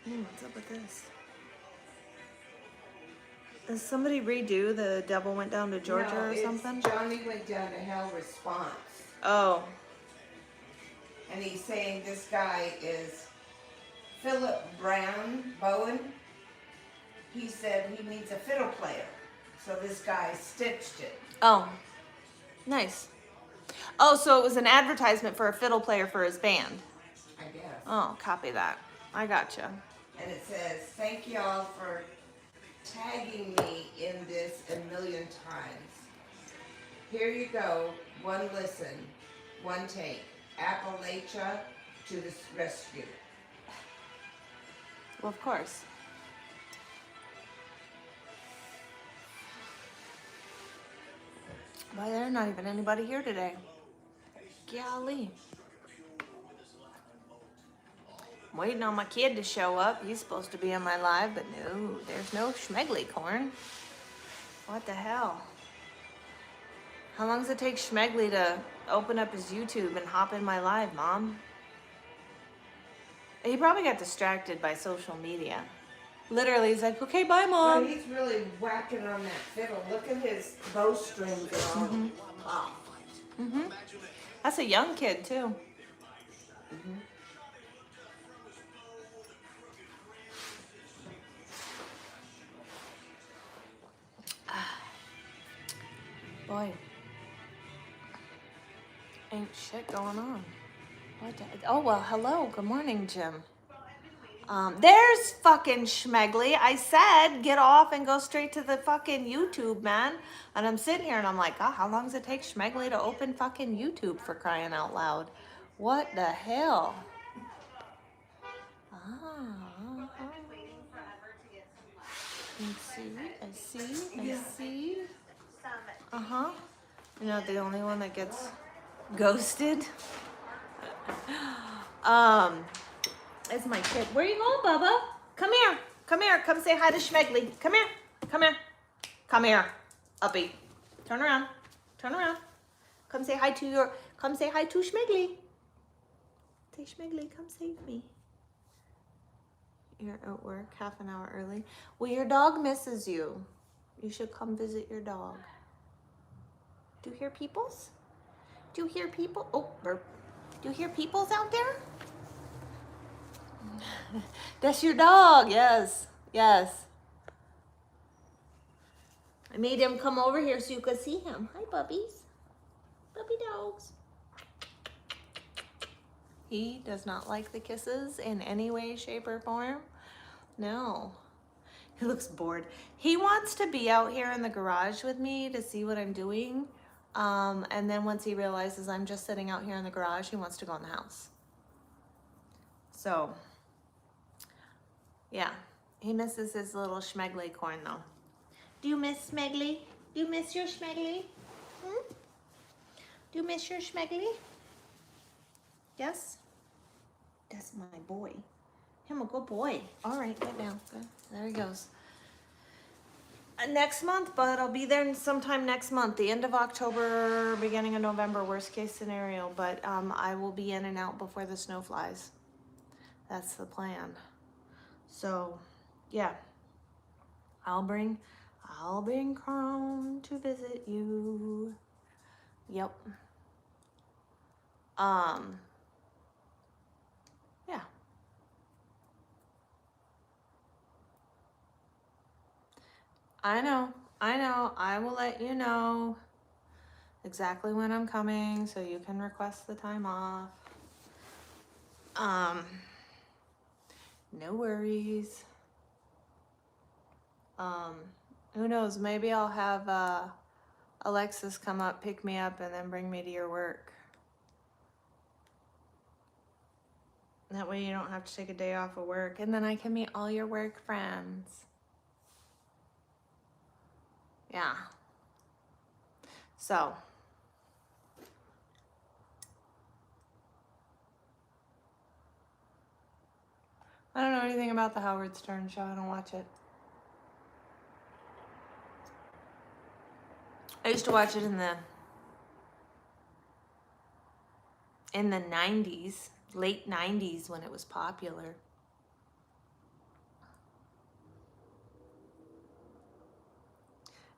What's up with this? Does somebody redo the Devil Went Down to Georgia or something? Johnny Went Down to Hell response. Oh. And he's saying this guy is Philip Bowen. He said he needs a fiddle player. So this guy stitched it. Oh. Nice. Oh, so it was an advertisement for a fiddle player for his band. I guess. Oh, copy that. I gotcha. And it says, thank y'all for tagging me in this a million times. Here you go. One listen. One take. Appalachia to the rescue. Well, of course. Why, there's not even anybody here today. Golly. I'm waiting on my kid to show up. He's supposed to be on my live, but no, there's no Schmeggly corn. What the hell? How long does it take Schmeggly to open up his YouTube and hop in my live, Mom? He probably got distracted by social media. Literally, he's like, okay, bye, Mom. Well, he's really whacking on that fiddle. Look at his bowstrings and all. That's a young kid, too. Boy. Ain't shit going on. What the, oh, well, hello. Good morning, Jim. There's fucking Schmeggly. I said get off and go straight to the fucking YouTube, man. And I'm sitting here and I'm like, oh, how long does it take Schmeggly to open fucking YouTube, for crying out loud? What the hell? I see. Uh-huh. You're not the only one that gets ghosted. It's my kid. Where you going, Bubba? Come here. Come here. Come say hi to Schmeggly. Come here. Come here. Come here. Uppy. Turn around. Turn around. Come say hi to Schmeggly. Say, Schmeggly, come save me. You're at work half an hour early. Well, your dog misses you. You should come visit your dog. Do you hear peoples? Do you hear people? Oh, burp. Do you hear peoples out there? That's your dog. Yes. Yes. I made him come over here so you could see him. Hi, puppies. Puppy dogs. He does not like the kisses in any way, shape, or form. No. He looks bored. He wants to be out here in the garage with me to see what I'm doing. And then once he realizes I'm just sitting out here in the garage, he wants to go in the house. So, yeah. He misses his little Schmeggly corn, though. Do you miss Schmeggly? Do you miss your Schmeggly? Do you miss your Schmeggly? Yes? That's my boy. Him a good boy. All right, get down. Good. There he goes. Next month, but I'll be there sometime next month, the end of October, beginning of November, worst case scenario. But I will be in and out before the snow flies. That's the plan. So, yeah. I'll bring Crown to visit you. Yep. Yeah. I know. I will let you know exactly when I'm coming so you can request the time off. No worries. Who knows? Maybe I'll have Alexis come up, pick me up, and then bring me to your work. That way you don't have to take a day off of work, and then I can meet all your work friends. Yeah. So. I don't know anything about the Howard Stern show. I don't watch it. I used to watch it in the 90s, late 90s when it was popular.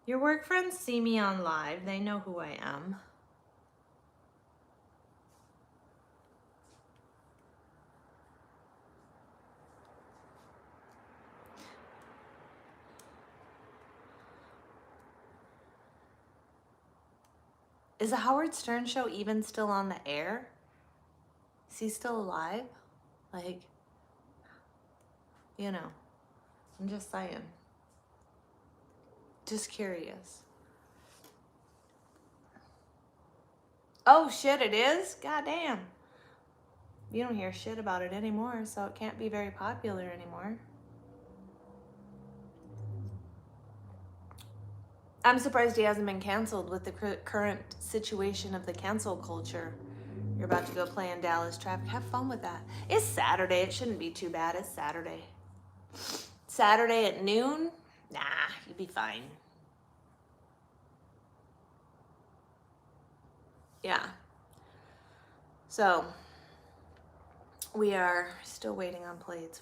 Your work friends see me on live. They know who I am. Is the Howard Stern show even still on the air? Is he still alive? Like, you know, I'm just saying. Just curious. Oh shit, it is? Goddamn. You don't hear shit about it anymore, so it can't be very popular anymore. I'm surprised he hasn't been canceled with the current situation of the cancel culture. You're about to go play in Dallas traffic. Have fun with that. It's Saturday. It shouldn't be too bad. It's Saturday. Saturday at noon? Nah, you'll be fine. Yeah. So, we are still waiting on plates.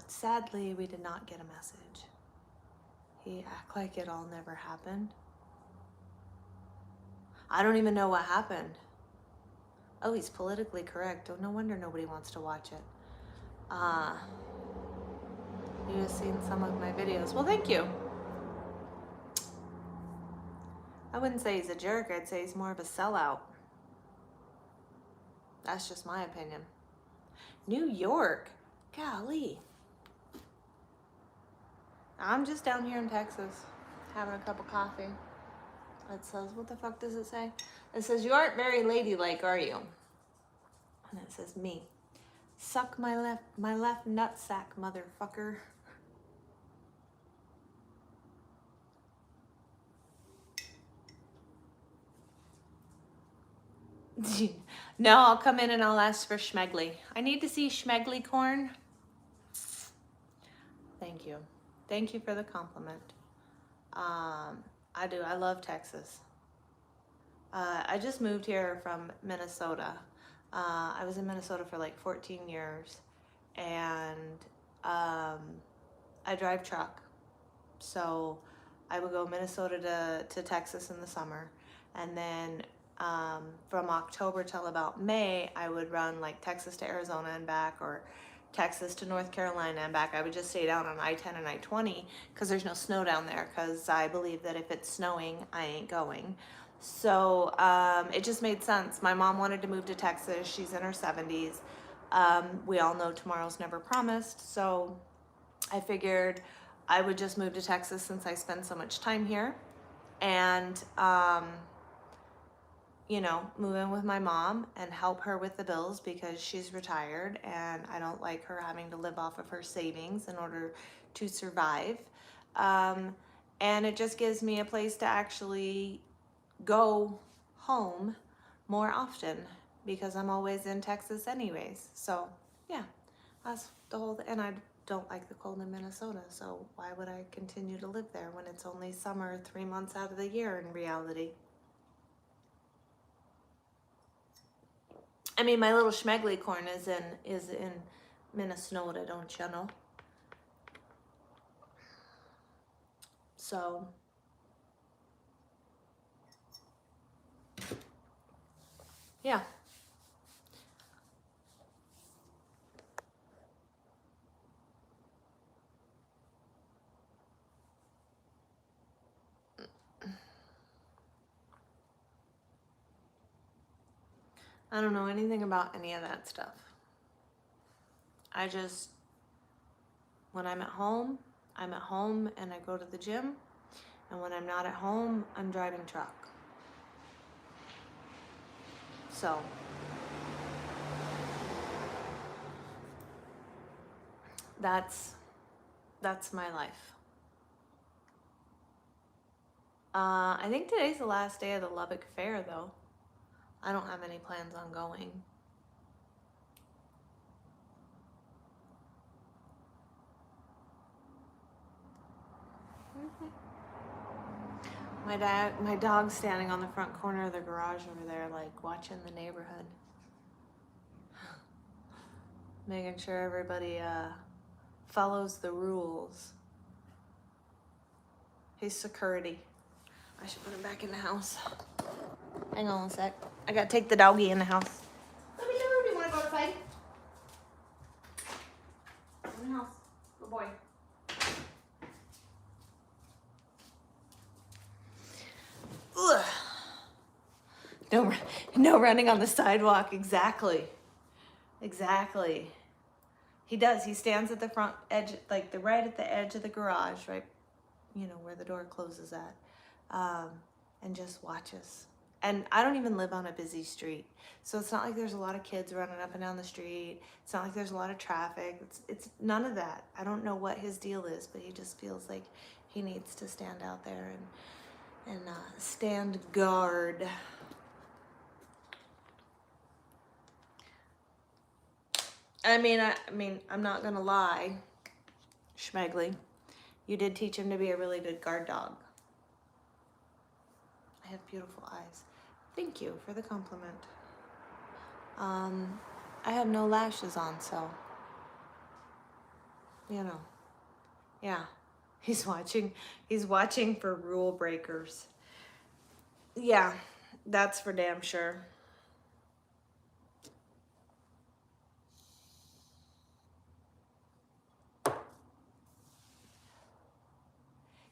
Sadly, we did not get a message. He act like it all never happened. I don't even know what happened. Oh, he's politically correct. Oh, no wonder nobody wants to watch it. You just seen some of my videos. Well, thank you. I wouldn't say he's a jerk. I'd say he's more of a sellout. That's just my opinion. New York? Golly. I'm just down here in Texas having a cup of coffee. It says, what the fuck does it say? It says, you aren't very ladylike, are you? And it says, me. Suck my left nutsack, motherfucker. No, I'll come in and I'll ask for Schmeggly. I need to see Schmeggly corn. Thank you. Thank you for the compliment. I do. I love Texas. I just moved here from Minnesota. I was in Minnesota for like 14 years. And I drive truck. So I would go Minnesota to Texas in the summer. And then from October till about May, I would run like Texas to Arizona and back, or Texas to North Carolina and back. I would just stay down on I-10 and I-20 because there's no snow down there, because I believe that if it's snowing, I ain't going. So it just made sense. My mom wanted to move to Texas. She's in her 70s. We all know tomorrow's never promised. So I figured I would just move to Texas since I spend so much time here. And you know, move in with my mom and help her with the bills because she's retired and I don't like her having to live off of her savings in order to survive. And it just gives me a place to actually go home more often because I'm always in Texas anyways. So yeah, that's the whole thing. And I don't like the cold in Minnesota, so why would I continue to live there when it's only summer 3 months out of the year in reality? I mean, my little Schmeggly corn is in Minnesota, don't you know? So yeah. I don't know anything about any of that stuff. I just, when I'm at home and I go to the gym. And when I'm not at home, I'm driving truck. So that's my life. I think today's the last day of the Lubbock Fair, though. I don't have any plans on going. My dog's standing on the front corner of the garage over there, like watching the neighborhood, making sure everybody follows the rules. He's security. I should put him back in the house. Hang on a sec. I gotta take the doggy in the house. Let me know. Do you wanna go outside? In the house. Good boy. Ugh. No running on the sidewalk. Exactly. Exactly. He does. He stands at the front edge, like right at the edge of the garage, right, where the door closes at, and just watches. And I don't even live on a busy street, so it's not like there's a lot of kids running up and down the street. It's not like there's a lot of traffic. It's none of that. I don't know what his deal is, but he just feels like he needs to stand out there and stand guard. I mean, I'm not gonna lie, Schmegley, you did teach him to be a really good guard dog. I have beautiful eyes. Thank you for the compliment. I have no lashes on, so, yeah. He's watching for rule breakers. Yeah, that's for damn sure.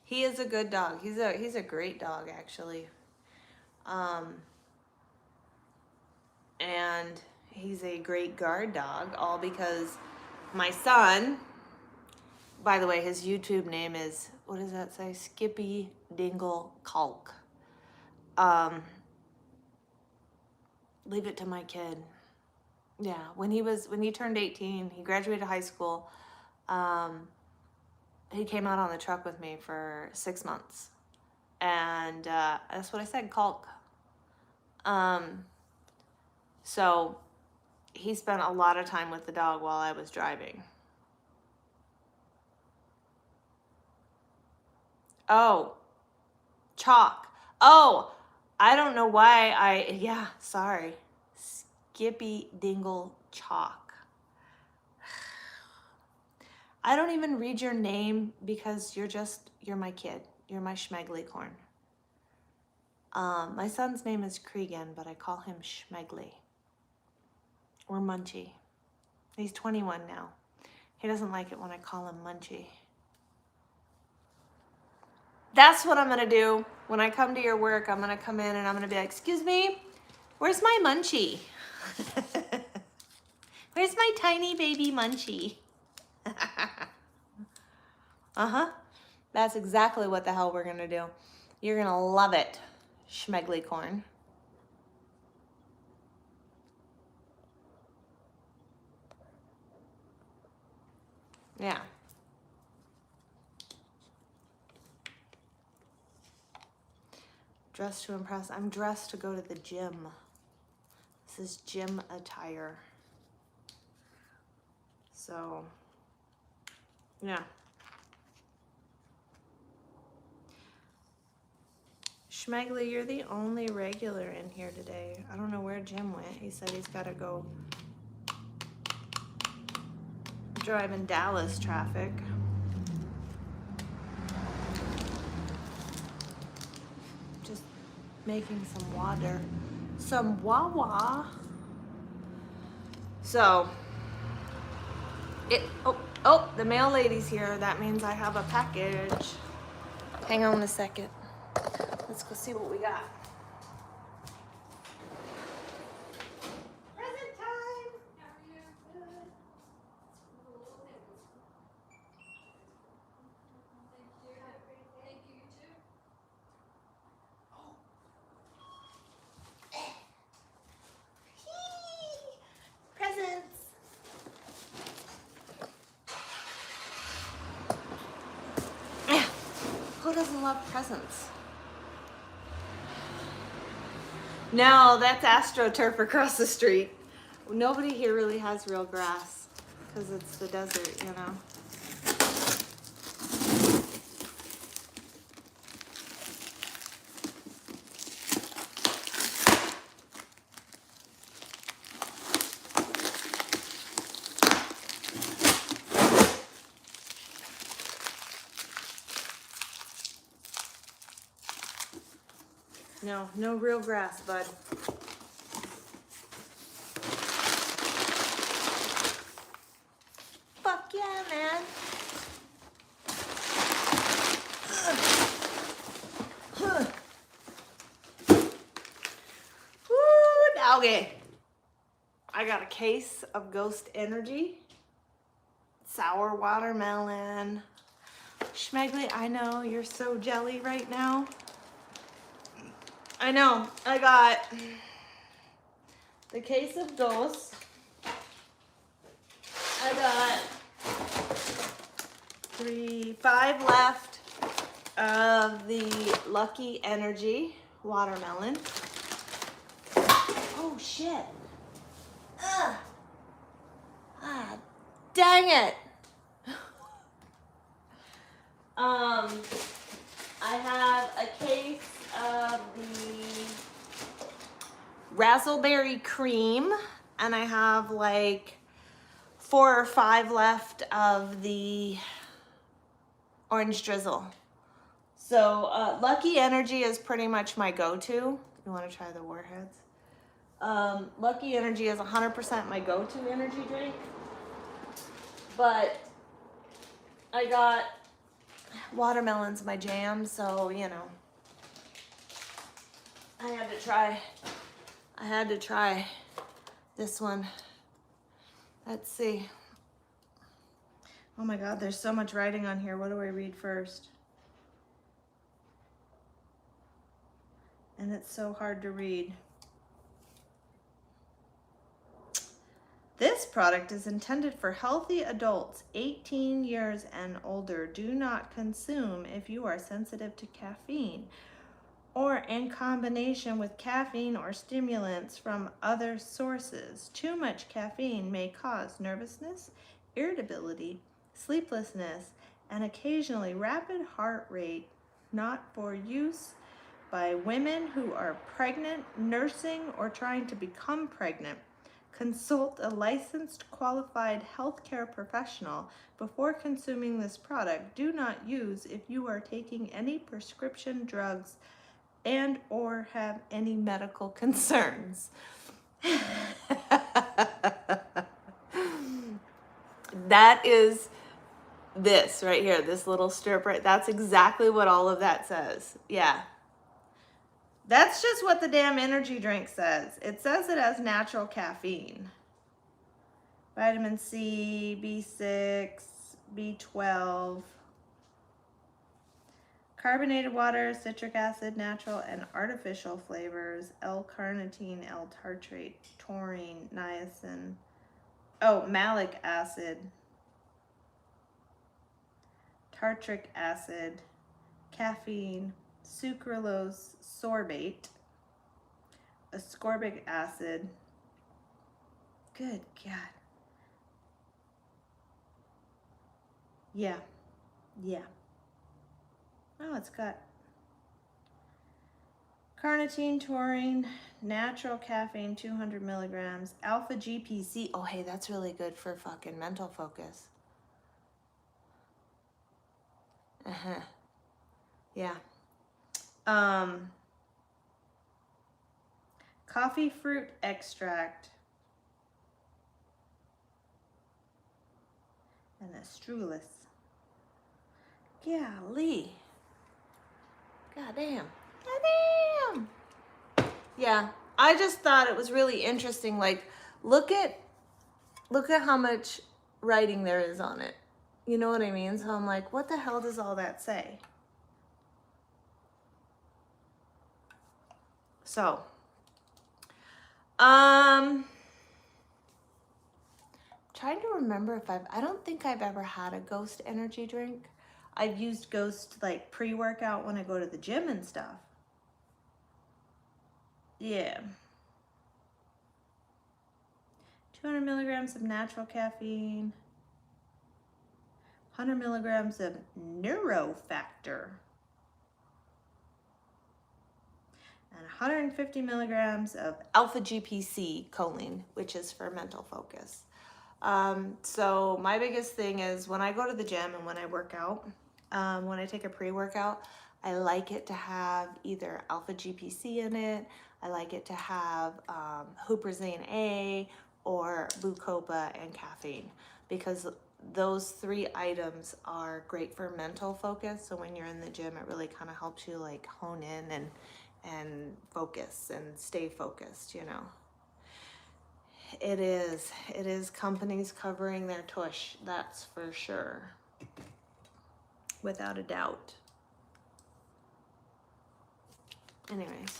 He is a good dog. He's a great dog, actually. And he's a great guard dog, all because my son, by the way, his YouTube name is, what does that say? Skippy Dingle Kalk. Leave it to my kid. Yeah, when he turned 18, he graduated high school. He came out on the truck with me for 6 months. And that's what I said, Kalk. So he spent a lot of time with the dog while I was driving. Oh, Chalk. Oh, I don't know why sorry. Skippy Dingle Chalk. I don't even read your name because you're my kid. You're my Schmegley corn. My son's name is Cregan, but I call him Schmegley. Or Munchie. He's 21 now. He doesn't like it when I call him Munchie. That's what I'm gonna do. When I come to your work, I'm gonna come in and I'm gonna be like, excuse me, where's my Munchie? Where's my tiny baby Munchie? Uh-huh. That's exactly what the hell we're gonna do. You're gonna love it, Schmegley corn. Yeah. Dressed to impress. I'm dressed to go to the gym. This is gym attire. So, yeah. Schmegley, you're the only regular in here today. I don't know where Jim went. He said he's got to go drive in Dallas traffic. Just making some water. Some Wawa. So, the mail lady's here. That means I have a package. Hang on a second. Let's go see what we got. Present time. How are you? Good. Thank you. You too. Presents. Who doesn't love presents? No, that's AstroTurf across the street. Nobody here really has real grass because it's the desert, you know. No, no real grass, bud. Fuck yeah, man. Woo, okay. I got a case of Ghost Energy. Sour watermelon. Schmegley, I know you're so jelly right now. I know. I got the case of Ghost. I got 5 left of the Lucky Energy watermelon. Oh shit. Ugh. Ah, dang it. I have a case of the Razzleberry Cream, and I have like 4 or 5 left of the Orange Drizzle. So Lucky Energy is pretty much my go-to. You want to try the Warheads? Lucky Energy is 100% my go-to energy drink. But I got watermelon's my jam, so you know. I had to try this one. Let's see. Oh my God, there's so much writing on here. What do I read first? And it's so hard to read. This product is intended for healthy adults 18 years and older. Do not consume if you are sensitive to caffeine or in combination with caffeine or stimulants from other sources. Too much caffeine may cause nervousness, irritability, sleeplessness, and occasionally rapid heart rate. Not for use by women who are pregnant, nursing, or trying to become pregnant. Consult a licensed qualified healthcare professional before consuming this product. Do not use if you are taking any prescription drugs and or have any medical concerns. That is this right here, this little strip right, that's exactly what all of that says. Yeah. That's just what the damn energy drink says. It says it has natural caffeine. Vitamin C, B6, B12, carbonated water, citric acid, natural and artificial flavors, L-carnitine, L-tartrate, taurine, niacin, malic acid, tartric acid, caffeine, sucralose sorbate, ascorbic acid. Good God. Yeah. Oh, it's got carnitine, taurine, natural caffeine, 200 milligrams, alpha GPC. Oh, hey, that's really good for fucking mental focus. Yeah. Coffee fruit extract and astragalus. Golly. Goddamn. Yeah, I just thought it was really interesting. Like, look at how much writing there is on it. You know what I mean? So I'm like, what the hell does all that say? So, trying to remember if I don't think I've ever had a Ghost energy drink. I've used Ghost like pre-workout when I go to the gym and stuff. Yeah. 200 milligrams of natural caffeine. 100 milligrams of Neurofactor. And 150 milligrams of alpha GPC choline, which is for mental focus. So my biggest thing is when I go to the gym and when I work out, when I take a pre-workout, I like it to have either alpha GPC in it. I like it to have huperzine A or Bacopa and caffeine, because those three items are great for mental focus. So when you're in the gym, it really kind of helps you like hone in and focus and stay focused, you know. It is companies covering their tush, that's for sure, without a doubt. Anyways,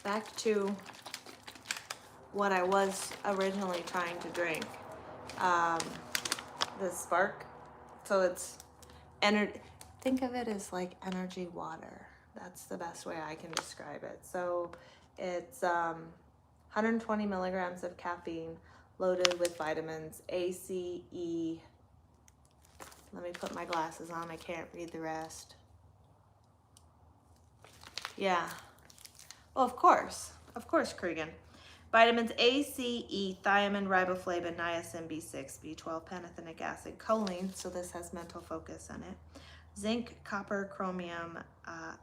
back to what I was originally trying to drink. The Spark. So it's energy. Think of it as like energy water. That's the best way I can describe it. So it's 120 milligrams of caffeine, loaded with vitamins A, C, E. Let me put my glasses on. I can't read the rest. Yeah. Well, of course, Cregan. Vitamins A, C, E, thiamine, riboflavin, niacin, B6, B12, pantothenic acid, choline, so this has mental focus in it, zinc, copper, chromium,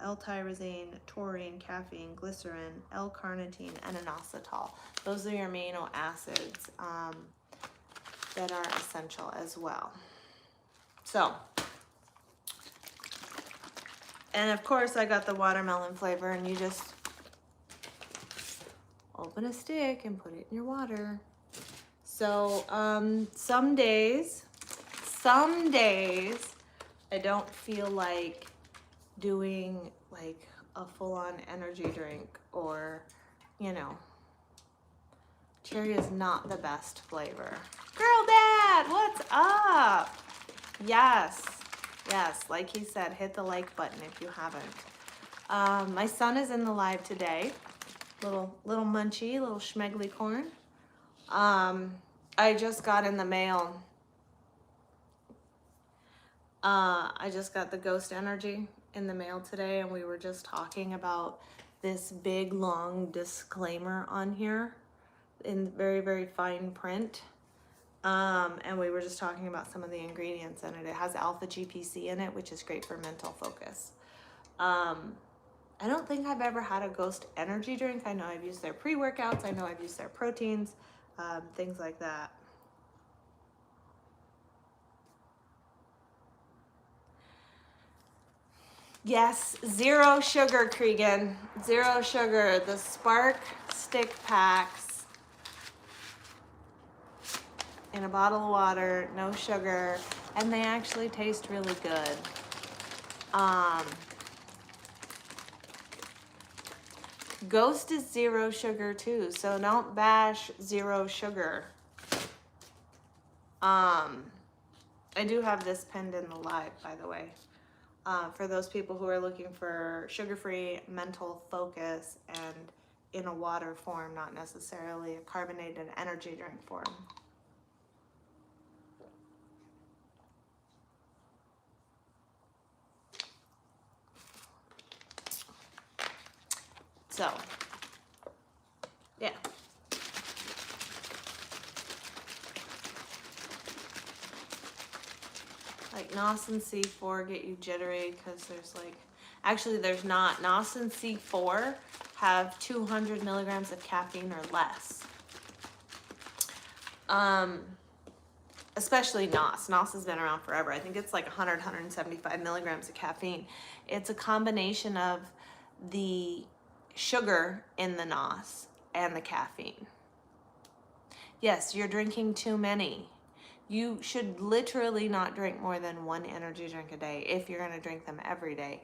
L-tyrosine, taurine, caffeine, glycerin, L-carnitine, and inositol. Those are your amino acids that are essential as well. So, and of course I got the watermelon flavor, and you just open a stick and put it in your water. So some days I don't feel like doing like a full-on energy drink, or, you know, cherry is not the best flavor. Girl Dad, what's up? Yes, like he said, hit the like button if you haven't. My son is in the live today. Little munchie, little schmegly corn. I just got in the mail. I just got the Ghost Energy in the mail today, and we were just talking about this big long disclaimer on here in very, very fine print. And we were just talking about some of the ingredients in it. It has alpha GPC in it, which is great for mental focus. I don't think I've ever had a Ghost Energy drink. I know I've used their pre-workouts. I know I've used their proteins, things like that. Yes, zero sugar, Cregan. Zero sugar. The Spark stick packs in a bottle of water, no sugar, and they actually taste really good. Ghost is zero sugar too, so don't bash zero sugar. I do have this pinned in the live, by the way, for those people who are looking for sugar-free mental focus and in a water form, not necessarily a carbonated energy drink form. So, yeah. Like NOS and C4 get you jittery because there's like, actually there's not. NOS and C4 have 200 milligrams of caffeine or less. Especially NOS. NOS has been around forever. I think it's like 100, 175 milligrams of caffeine. It's a combination of the sugar in the NOS and the caffeine. Yes, you're drinking too many. You should literally not drink more than one energy drink a day if you're going to drink them every day.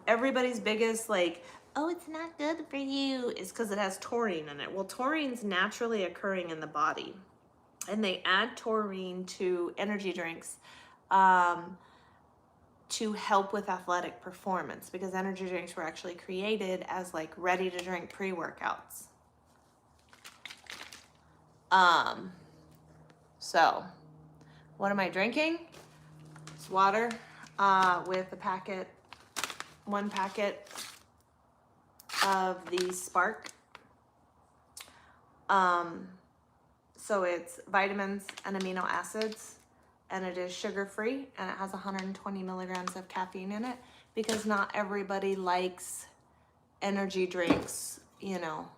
Everybody's biggest like, oh, it's not good for you, is because it has taurine in it. Well, taurine's naturally occurring in the body, and they add taurine to energy drinks to help with athletic performance, because energy drinks were actually created as like ready to drink pre-workouts. So what am I drinking? It's water with one packet of the Spark. So it's vitamins and amino acids, and it is sugar-free, and it has 120 milligrams of caffeine in it. because not everybody likes energy drinks, you know.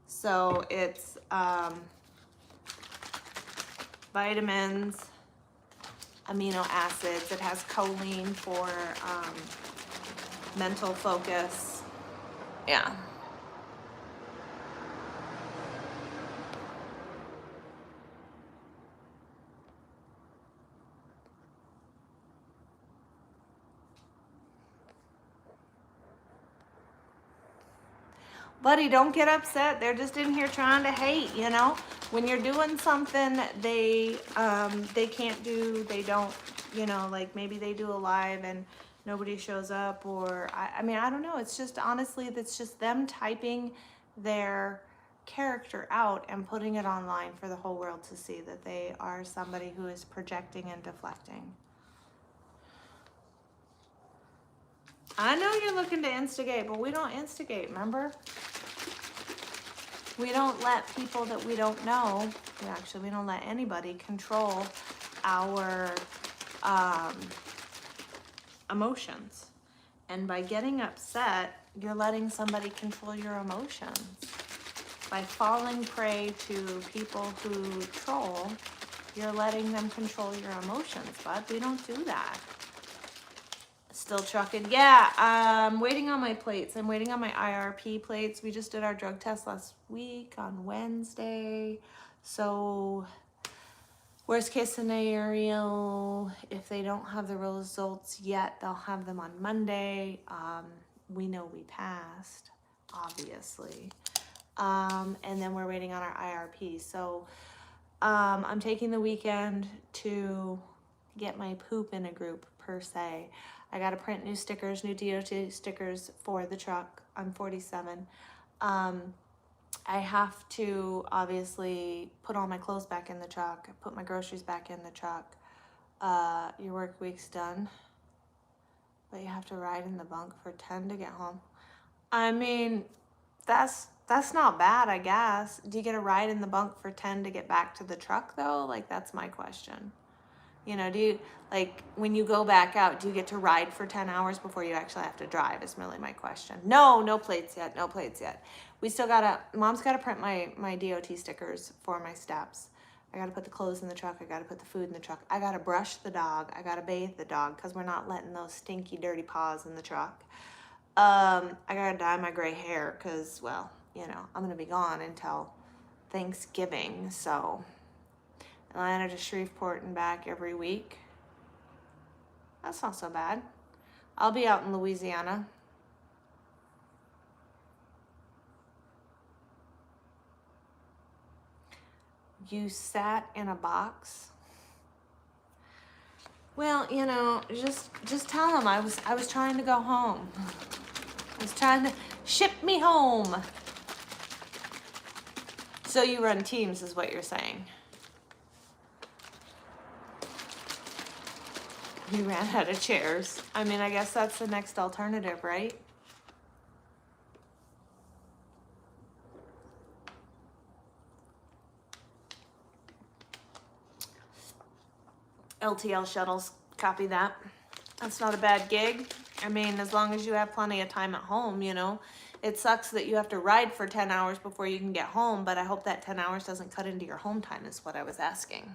So it's vitamins, amino acids. It has choline for mental focus. Yeah. Buddy, don't get upset. They're just in here trying to hate, you know. When you're doing something they can't do, they don't, you know, like maybe they do a live and nobody shows up, or I mean, I don't know. It's just honestly, that's just them typing their character out and putting it online for the whole world to see that they are somebody who is projecting and deflecting. I know you're looking to instigate, but we don't instigate, remember? We don't let people that we don't know, we don't let anybody control our emotions. And by getting upset, you're letting somebody control your emotions. By falling prey to people who troll, you're letting them control your emotions, bud. We don't do that. Still trucking. Yeah, I'm waiting on my plates. I'm waiting on my IRP plates. We just did our drug test last week on Wednesday. So worst case scenario, if they don't have the results yet, they'll have them on Monday. We know we passed, obviously. And then we're waiting on our IRP. So I'm taking the weekend to get my poop in a group, per se. I got to print new stickers, new DOT stickers for the truck. I'm 47. I have to obviously put all my clothes back in the truck, put my groceries back in the truck. Your work week's done, but you have to ride in the bunk for 10 to get home. I mean, that's not bad, I guess. Do you get a ride in the bunk for 10 to get back to the truck though? Like, that's my question. You know, do you, like, when you go back out, do you get to ride for 10 hours before you actually have to drive is really my question. No plates yet, no plates yet. We still Mom's gotta print my DOT stickers for my steps. I gotta put the clothes in the truck, I gotta put the food in the truck. I gotta brush the dog, I gotta bathe the dog, because we're not letting those stinky, dirty paws in the truck. I gotta dye my gray hair, because, well, you know, I'm gonna be gone until Thanksgiving, so... Atlanta to Shreveport and back every week. That's not so bad. I'll be out in Louisiana. You sat in a box? Well, you know, just tell them I was trying to go home. I was trying to ship me home. So you run teams is what you're saying. We ran out of chairs. I mean, I guess that's the next alternative, right? LTL shuttles, copy that. That's not a bad gig. I mean, as long as you have plenty of time at home, you know. It sucks that you have to ride for 10 hours before you can get home, but I hope that 10 hours doesn't cut into your home time is what I was asking.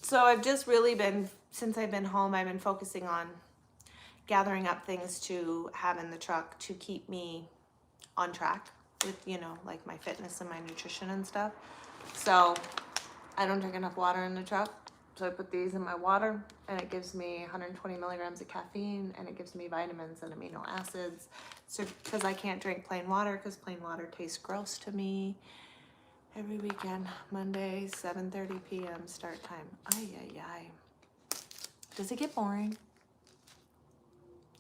So I've just really been, since I've been home, I've been focusing on gathering up things to have in the truck to keep me on track with, you know, like my fitness and my nutrition and stuff. So I don't drink enough water in the truck. So I put these in my water and it gives me 120 milligrams of caffeine and it gives me vitamins and amino acids. So, because I can't drink plain water because plain water tastes gross to me. Every weekend, Monday, 7:30 p.m. start time. Ay. Does it get boring?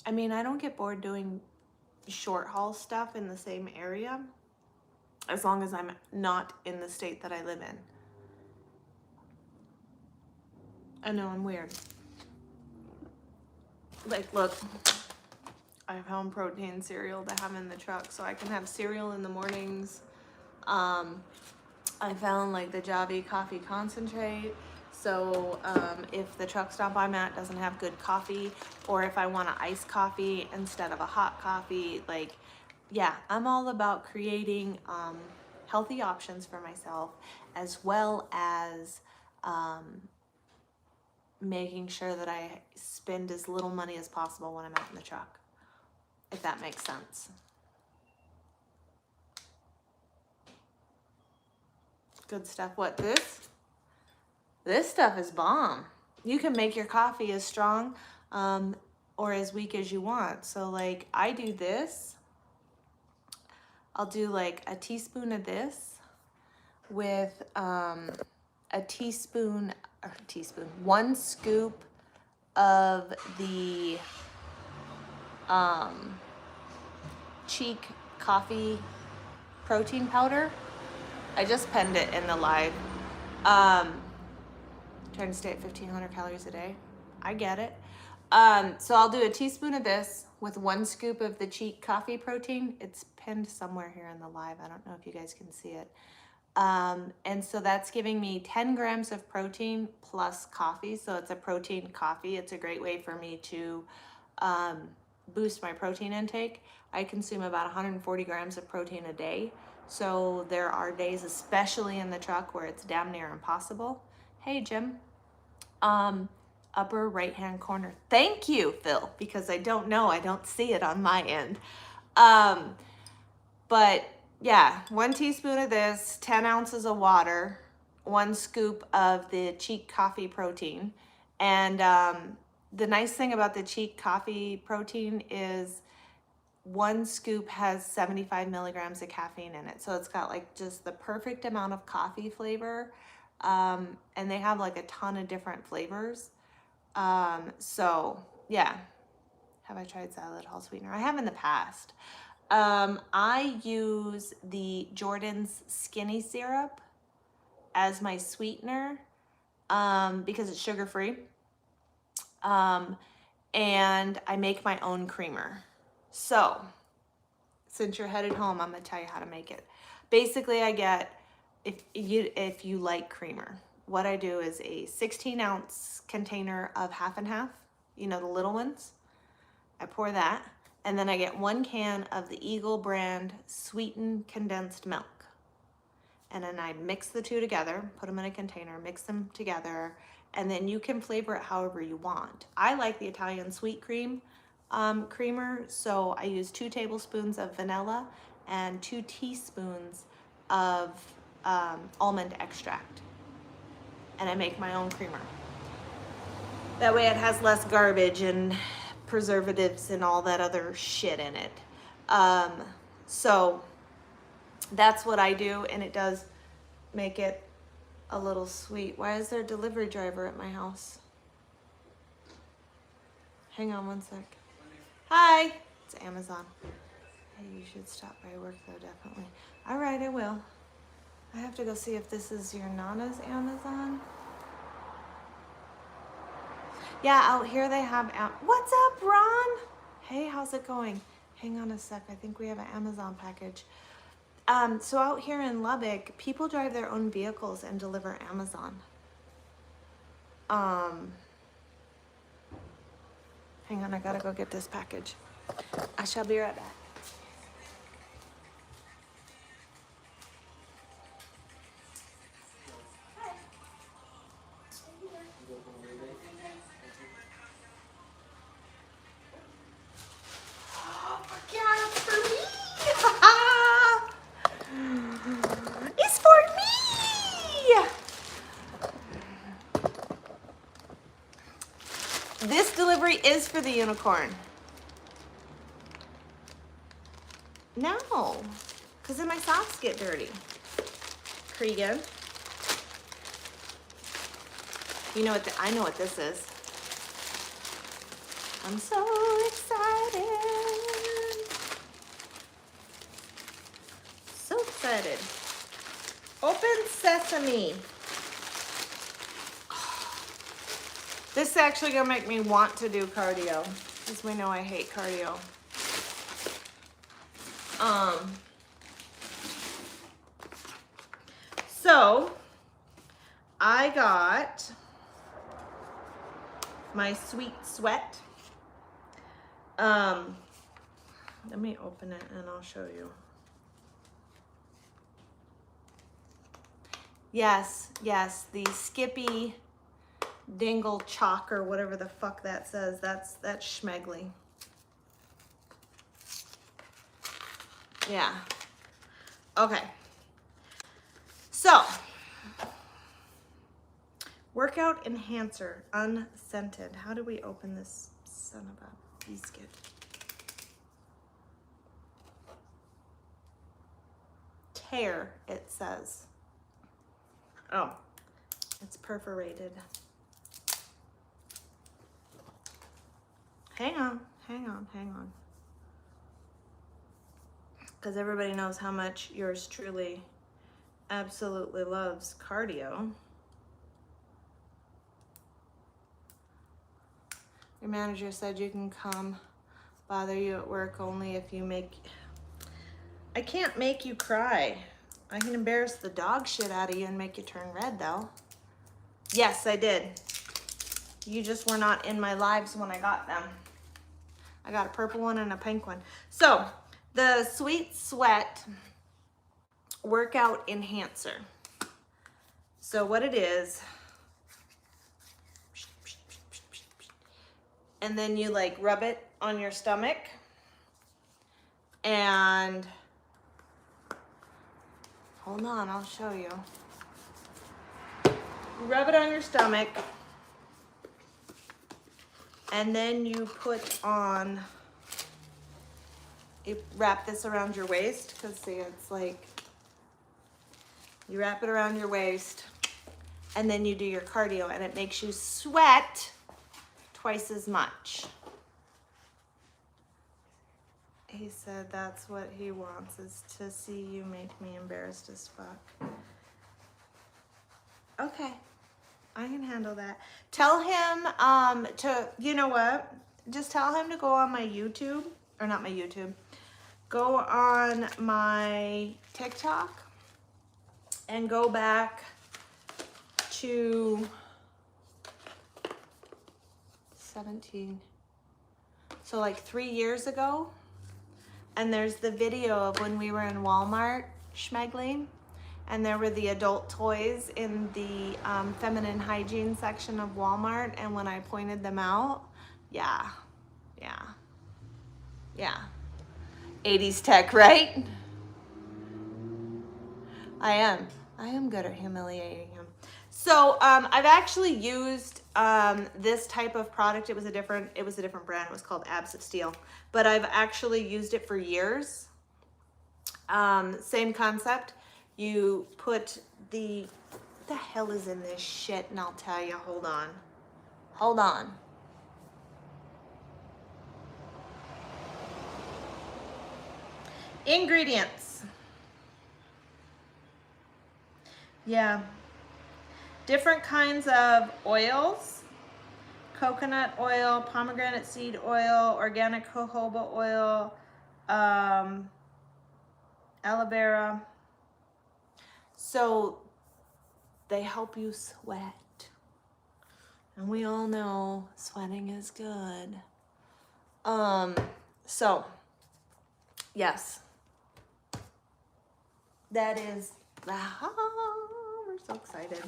I mean, I don't get bored doing short haul stuff in the same area as long as I'm not in the state that I live in. I know I'm weird. Like, look, I have home protein cereal to have in the truck so I can have cereal in the mornings. I found like the Javi coffee concentrate. So if the truck stop I'm at doesn't have good coffee, or if I want an iced coffee instead of a hot coffee, like, yeah, I'm all about creating healthy options for myself, as well as making sure that I spend as little money as possible when I'm out in the truck, if that makes sense. Good stuff. What, this? This stuff is bomb. You can make your coffee as strong or as weak as you want. So like I do this. I'll do like a teaspoon of this with one scoop of the Cheek coffee protein powder. I just penned it in the live. Trying to stay at 1,500 calories a day. I get it. So I'll do a teaspoon of this with one scoop of the Cheek coffee protein. It's pinned somewhere here in the live. I don't know if you guys can see it. And so that's giving me 10 grams of protein plus coffee. So it's a protein coffee. It's a great way for me to boost my protein intake. I consume about 140 grams of protein a day. So there are days, especially in the truck, where it's damn near impossible. Hey, Jim. Upper right-hand corner. Thank you, Phil, because I don't know. I don't see it on my end. But yeah, 1 teaspoon of this, 10 ounces of water, 1 scoop of the Cheek coffee protein. And the nice thing about the Cheek coffee protein is 1 scoop has 75 milligrams of caffeine in it. So it's got like just the perfect amount of coffee flavor. And they have like a ton of different flavors. So yeah. Have I tried Xylitol Hall sweetener? I have in the past. I use the Jordan's Skinny Syrup as my sweetener because it's sugar-free. And I make my own creamer. So, since you're headed home, I'm going to tell you how to make it. Basically, I get, if you like creamer, what I do is a 16-ounce container of half and half, you know, the little ones. I pour that. And then I get 1 can of the Eagle brand sweetened condensed milk. And then I mix the two together, put them in a container, mix them together, and then you can flavor it however you want. I like the Italian sweet cream creamer, so I use 2 tablespoons of vanilla and 2 teaspoons of almond extract. And I make my own creamer. That way it has less garbage and preservatives and all that other shit in it. So that's what I do, and it does make it a little sweet. Why is there a delivery driver at my house? Hang on 1 sec. Hi, it's Amazon. Hey, you should stop by work though, definitely. All right, I will. I have to go see if this is your Nana's Amazon. Yeah, out here they have, what's up, Ron? Hey, how's it going? Hang on a sec, I think we have an Amazon package. So out here in Lubbock, people drive their own vehicles and deliver Amazon. Hang on, I gotta go get this package. I shall be right back. It's for me! This delivery is for the unicorn. No, because then my socks get dirty. Cregan. You know what, I know what this is. I'm so excited. So excited. Open sesame. This is actually gonna make me want to do cardio, because we know I hate cardio. So So I got my Sweet Sweat. Let me open it and I'll show you. Yes, the Skippy Dingle Chalk or whatever the fuck that says. That's Schmegly. Yeah. Okay. So, Workout Enhancer Unscented. How do we open this son of a biscuit? Tear, it says. Oh, it's perforated. Hang on. Because everybody knows how much yours truly absolutely loves cardio. Your manager said you can come bother you at work only if you make... I can't make you cry. I can embarrass the dog shit out of you and make you turn red, though. Yes, I did. You just were not in my lives when I got them. I got a purple one and a pink one. So, the Sweet Sweat Workout Enhancer. So what it is, and then you like rub it on your stomach, and hold on, I'll show you. You rub it on your stomach, and then you put on, you wrap this around your waist, because see, it's like, you wrap it around your waist, and then you do your cardio, and it makes you sweat twice as much. He said that's what he wants, is to see you make me embarrassed as fuck. Okay, I can handle that. Tell him to, you know what? Just tell him to go on my YouTube, or not my YouTube, go on my TikTok and go back to 17. So like 3 years ago. And there's the video of when we were in Walmart, Schmegling, and there were the adult toys in the feminine hygiene section of Walmart, and when I pointed them out, yeah. 80s tech, right? I am good at humiliating him. So I've actually used this type of product. It was a different brand. It was called Abs of Steel, but I've actually used it for years. Same concept. You put what the hell is in this shit? And I'll tell you. Hold on. Ingredients. Yeah. Different kinds of oils: coconut oil, pomegranate seed oil, organic jojoba oil, aloe vera. So they help you sweat. And we all know sweating is good. So yes. That is, we're so excited.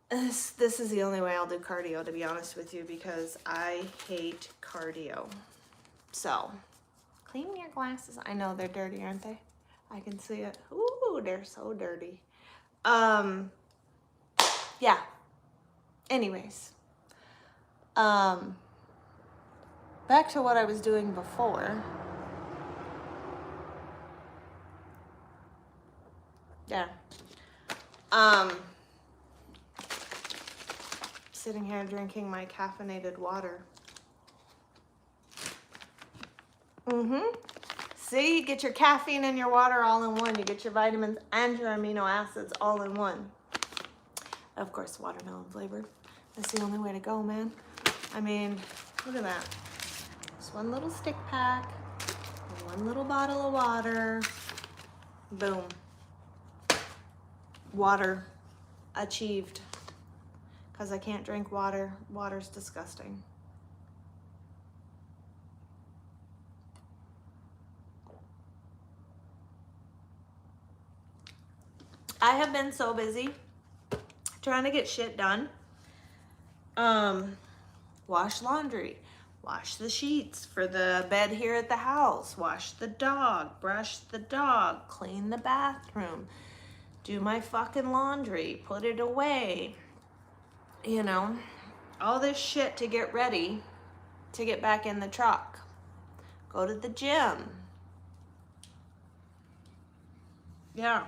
This is the only way I'll do cardio, to be honest with you, because I hate cardio. So, clean your glasses. I know they're dirty, aren't they? I can see it. Ooh, they're so dirty. Yeah. Anyways. Back to what I was doing before. Yeah. Sitting here drinking my caffeinated water. See, you get your caffeine and your water all in one. You get your vitamins and your amino acids all in one. Of course, watermelon flavored. That's the only way to go, man. I mean, look at that. Just one little stick pack, one little bottle of water. Boom. Water achieved. Because I can't drink water. Water's disgusting. I have been so busy trying to get shit done. Wash laundry, wash the sheets for the bed here at the house, wash the dog, brush the dog, clean the bathroom, do my fucking laundry, put it away. You know, all this shit to get ready to get back in the truck. Go to the gym. Yeah.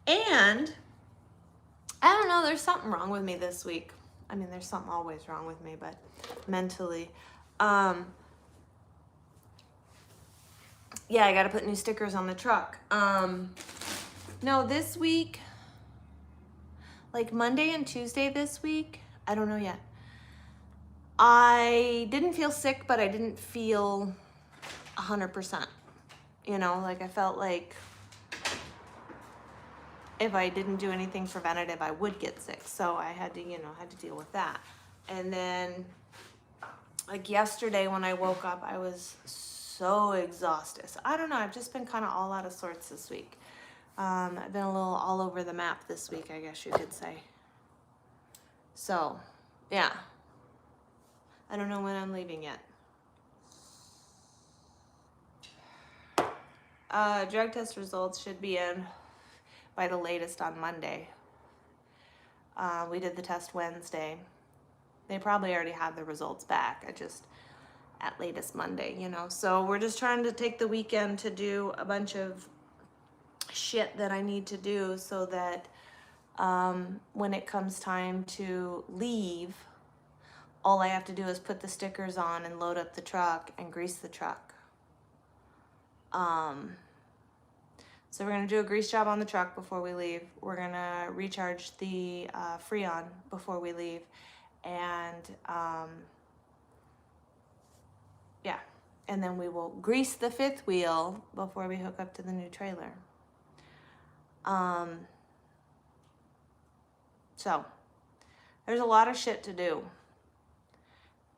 And I don't know, there's something wrong with me this week. I mean, there's something always wrong with me, but mentally. Yeah, I got to put new stickers on the truck. No, this week, like Monday and Tuesday this week, I don't know yet. I didn't feel sick, but I didn't feel 100%. You know, like I felt like if I didn't do anything preventative, I would get sick. So I had to, had to deal with that. And then like yesterday when I woke up, I was so exhausted. So I don't know, I've just been kind of all out of sorts this week. I've been a little all over the map this week, I guess you could say. So, yeah. I don't know when I'm leaving yet. Drug test results should be in by the latest on Monday. We did the test Wednesday. They probably already had the results back. At latest Monday, So we're just trying to take the weekend to do a bunch of shit that I need to do so that when it comes time to leave, all I have to do is put the stickers on and load up the truck and grease the truck. So we're going to do a grease job on the truck before we leave. We're going to recharge the Freon before we leave. And yeah, and then we will grease the fifth wheel before we hook up to the new trailer. So there's a lot of shit to do.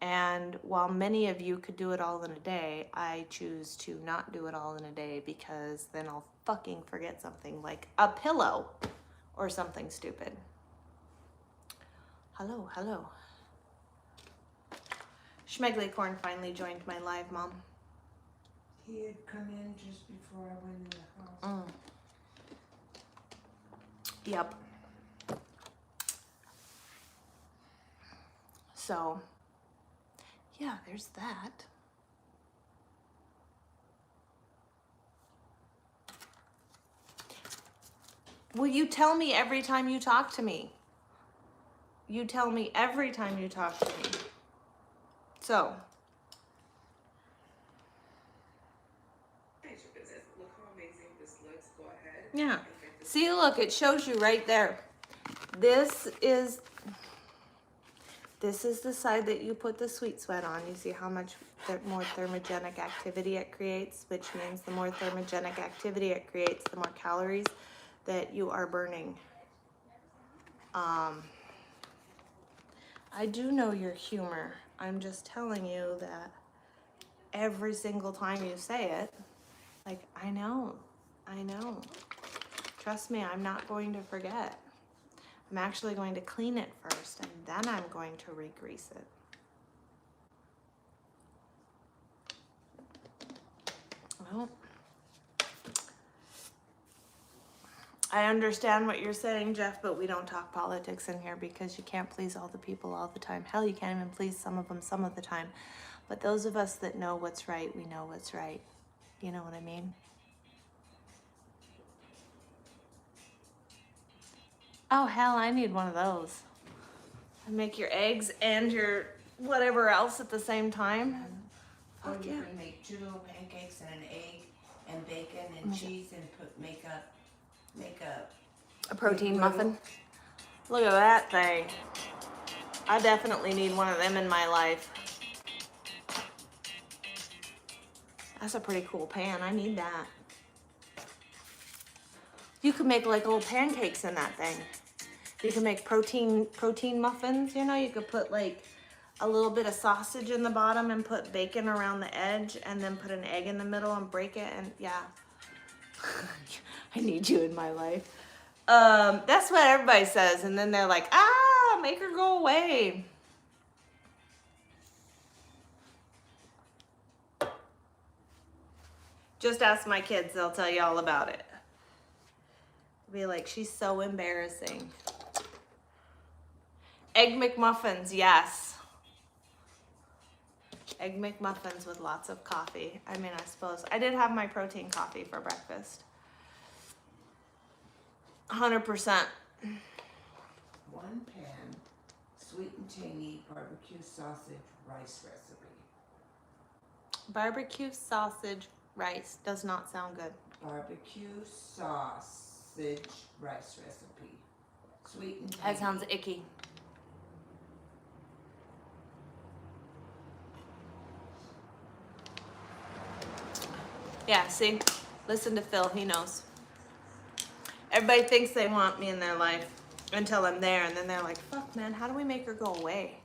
And while many of you could do it all in a day, I choose to not do it all in a day because then I'll fucking forget something like a pillow or something stupid. Hello, hello. Schmeggly Corn finally joined my live, Mom. He had come in just before I went in the house. Yep. So, yeah, there's that. Will you tell me every time you talk to me? You tell me every time you talk to me. So. Look how amazing this looks. Go ahead. Yeah. See, look, it shows you right there. This is the side that you put the Sweet Sweat on. You see how much more thermogenic activity it creates, which means the more thermogenic activity it creates, the more calories that you are burning. I do know your humor. I'm just telling you that every single time you say it, like, I know. Trust me, I'm not going to forget. I'm actually going to clean it first, and then I'm going to re-grease it. Well, I understand what you're saying, Jeff, but we don't talk politics in here because you can't please all the people all the time. Hell, you can't even please some of them some of the time. But those of us that know what's right, we know what's right. You know what I mean? Oh, hell, I need one of those. And make your eggs and your whatever else at the same time. Or Fuck you yeah. can make 2 little pancakes and an egg and bacon and cheese and make a A protein muffin. Look at that thing. I definitely need one of them in my life. That's a pretty cool pan. I need that. You can make like little pancakes in that thing. You can make protein muffins, you know, you could put like a little bit of sausage in the bottom and put bacon around the edge and then put an egg in the middle and break it and yeah. I need you in my life. That's what everybody says and then they're like, ah, make her go away. Just ask my kids, they'll tell you all about it. Be like, she's so embarrassing. Egg McMuffins, yes. Egg McMuffins with lots of coffee. I mean, I suppose. I did have my protein coffee for breakfast. 100%. One pan, sweet and tangy barbecue sausage rice recipe. Barbecue sausage rice does not sound good. Barbecue sausage rice recipe. Sweet and tangy. That sounds icky. Yeah, see? Listen to Phil, he knows. Everybody thinks they want me in their life until I'm there, and then they're like, fuck, man, how do we make her go away?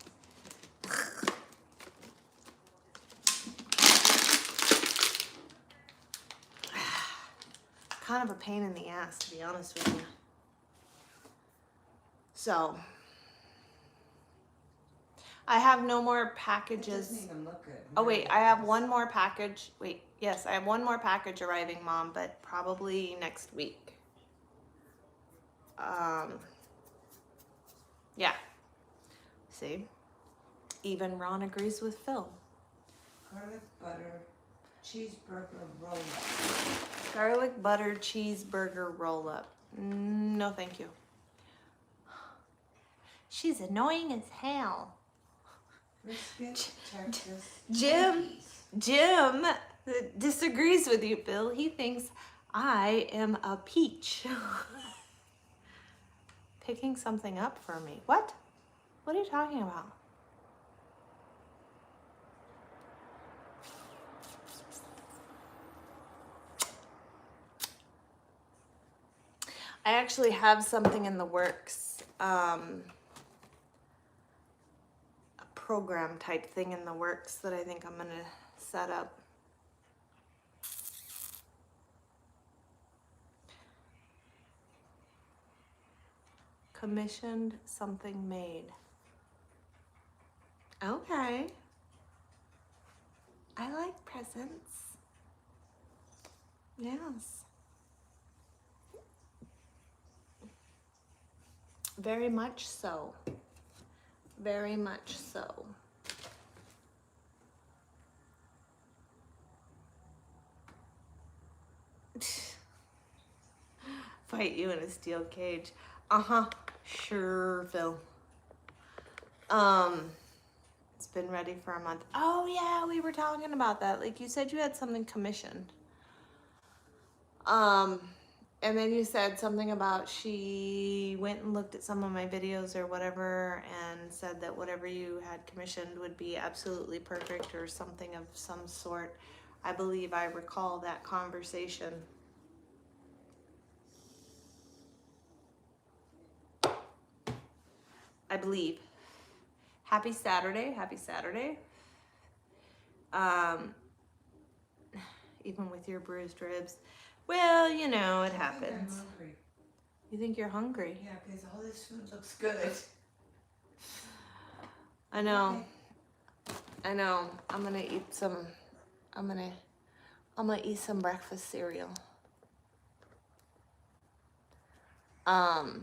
Kind of a pain in the ass, to be honest with you. So, I have no more It packages. doesn't even look good. Oh wait, I have one more package. Wait, yes, I have one more package arriving, Mom, but probably next week. Yeah. See? Even Ron agrees with Phil. Garlic butter cheeseburger roll-up. Garlic butter cheeseburger roll up. No, thank you. She's annoying as hell. Brisket, Texas. Jim. cookies. Jim disagrees with you, Phil. He thinks I am a peach. Picking something up for me. What? What are you talking about? I actually have something in the works. A program type thing in the works that I think I'm gonna set up. Commissioned something made. Okay. I like presents. Yes. Very much so. Very much so. Fight you in a steel cage. Uh-huh. Sure, Phil. It's been ready for a month. Oh yeah, we were talking about that. Like you said you had something commissioned. And then you said something about she went and looked at some of my videos or whatever and said that whatever you had commissioned would be absolutely perfect or something of some sort. I believe I recall that conversation. I believe. Happy Saturday. Happy Saturday. Even with your bruised ribs. Well, you know, it happens. I'm hungry. You think you're hungry? Yeah, because all this food looks good. I know. I know. I'm gonna eat some. I'm gonna eat some breakfast cereal. I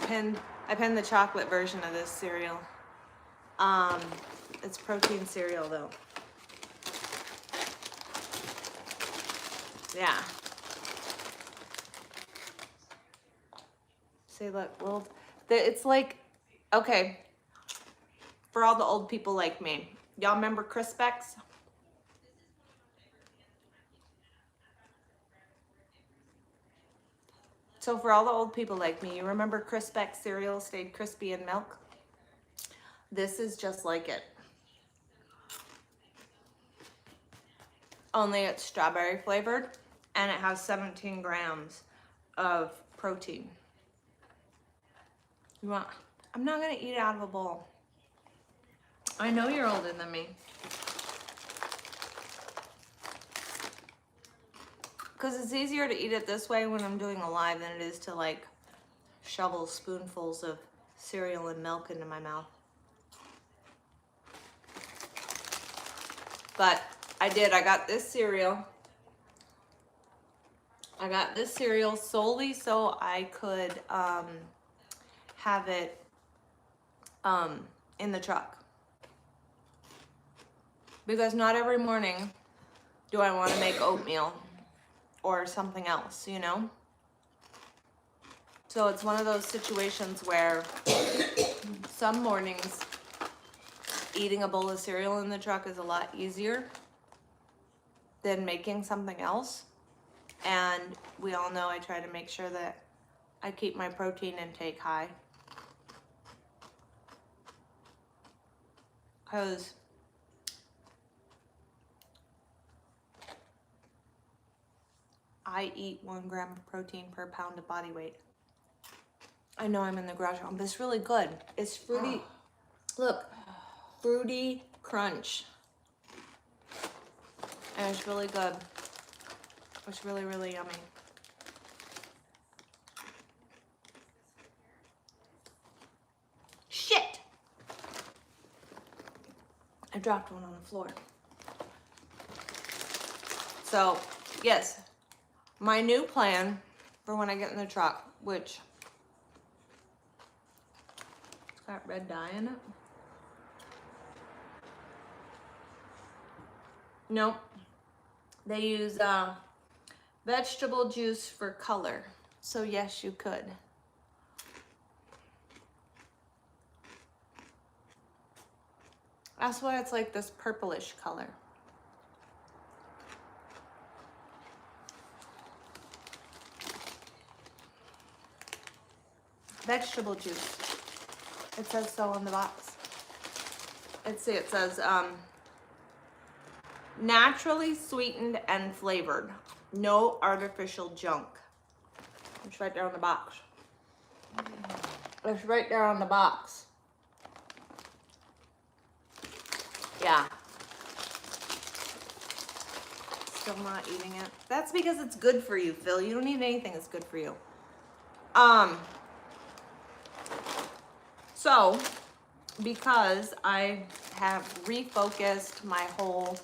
pinned the chocolate version of this cereal. It's protein cereal though. Yeah. See, look, well, it's like, okay, for all the old people like me, y'all remember Crispex? So for all the old people like me, you remember Crispex cereal stayed crispy in milk? This is just like it. only it's strawberry flavored and it has 17 grams of protein. You want? I'm not gonna eat it out of a bowl. I know you're older than me. Because it's easier to eat it this way when I'm doing a live than it is to like shovel spoonfuls of cereal and milk into my mouth. But I got this cereal. I got this cereal solely so I could have it in the truck. Because not every morning do I want to make oatmeal or something else, you know? So it's one of those situations where some mornings eating a bowl of cereal in the truck is a lot easier than making something else. And we all know I try to make sure that I keep my protein intake high. Because I eat 1 gram of protein per pound of body weight. I know I'm in the garage, but it's really good. It's fruity. Look, fruity crunch. And it's really good. It's really, really yummy. Shit! I dropped one on the floor. So, yes, my new plan for when I get in the truck, which it's got red dye in it. Nope. They use vegetable juice for color. So yes, you could. That's why it's like this purplish color. Vegetable juice. It says so on the box. Let's see, it says naturally sweetened and flavored. No artificial junk. It's right there on the box. It's right there on the box. Yeah. Still not eating it. That's because it's good for you, Phil. You don't eat anything that's good for you. So, because I have refocused my whole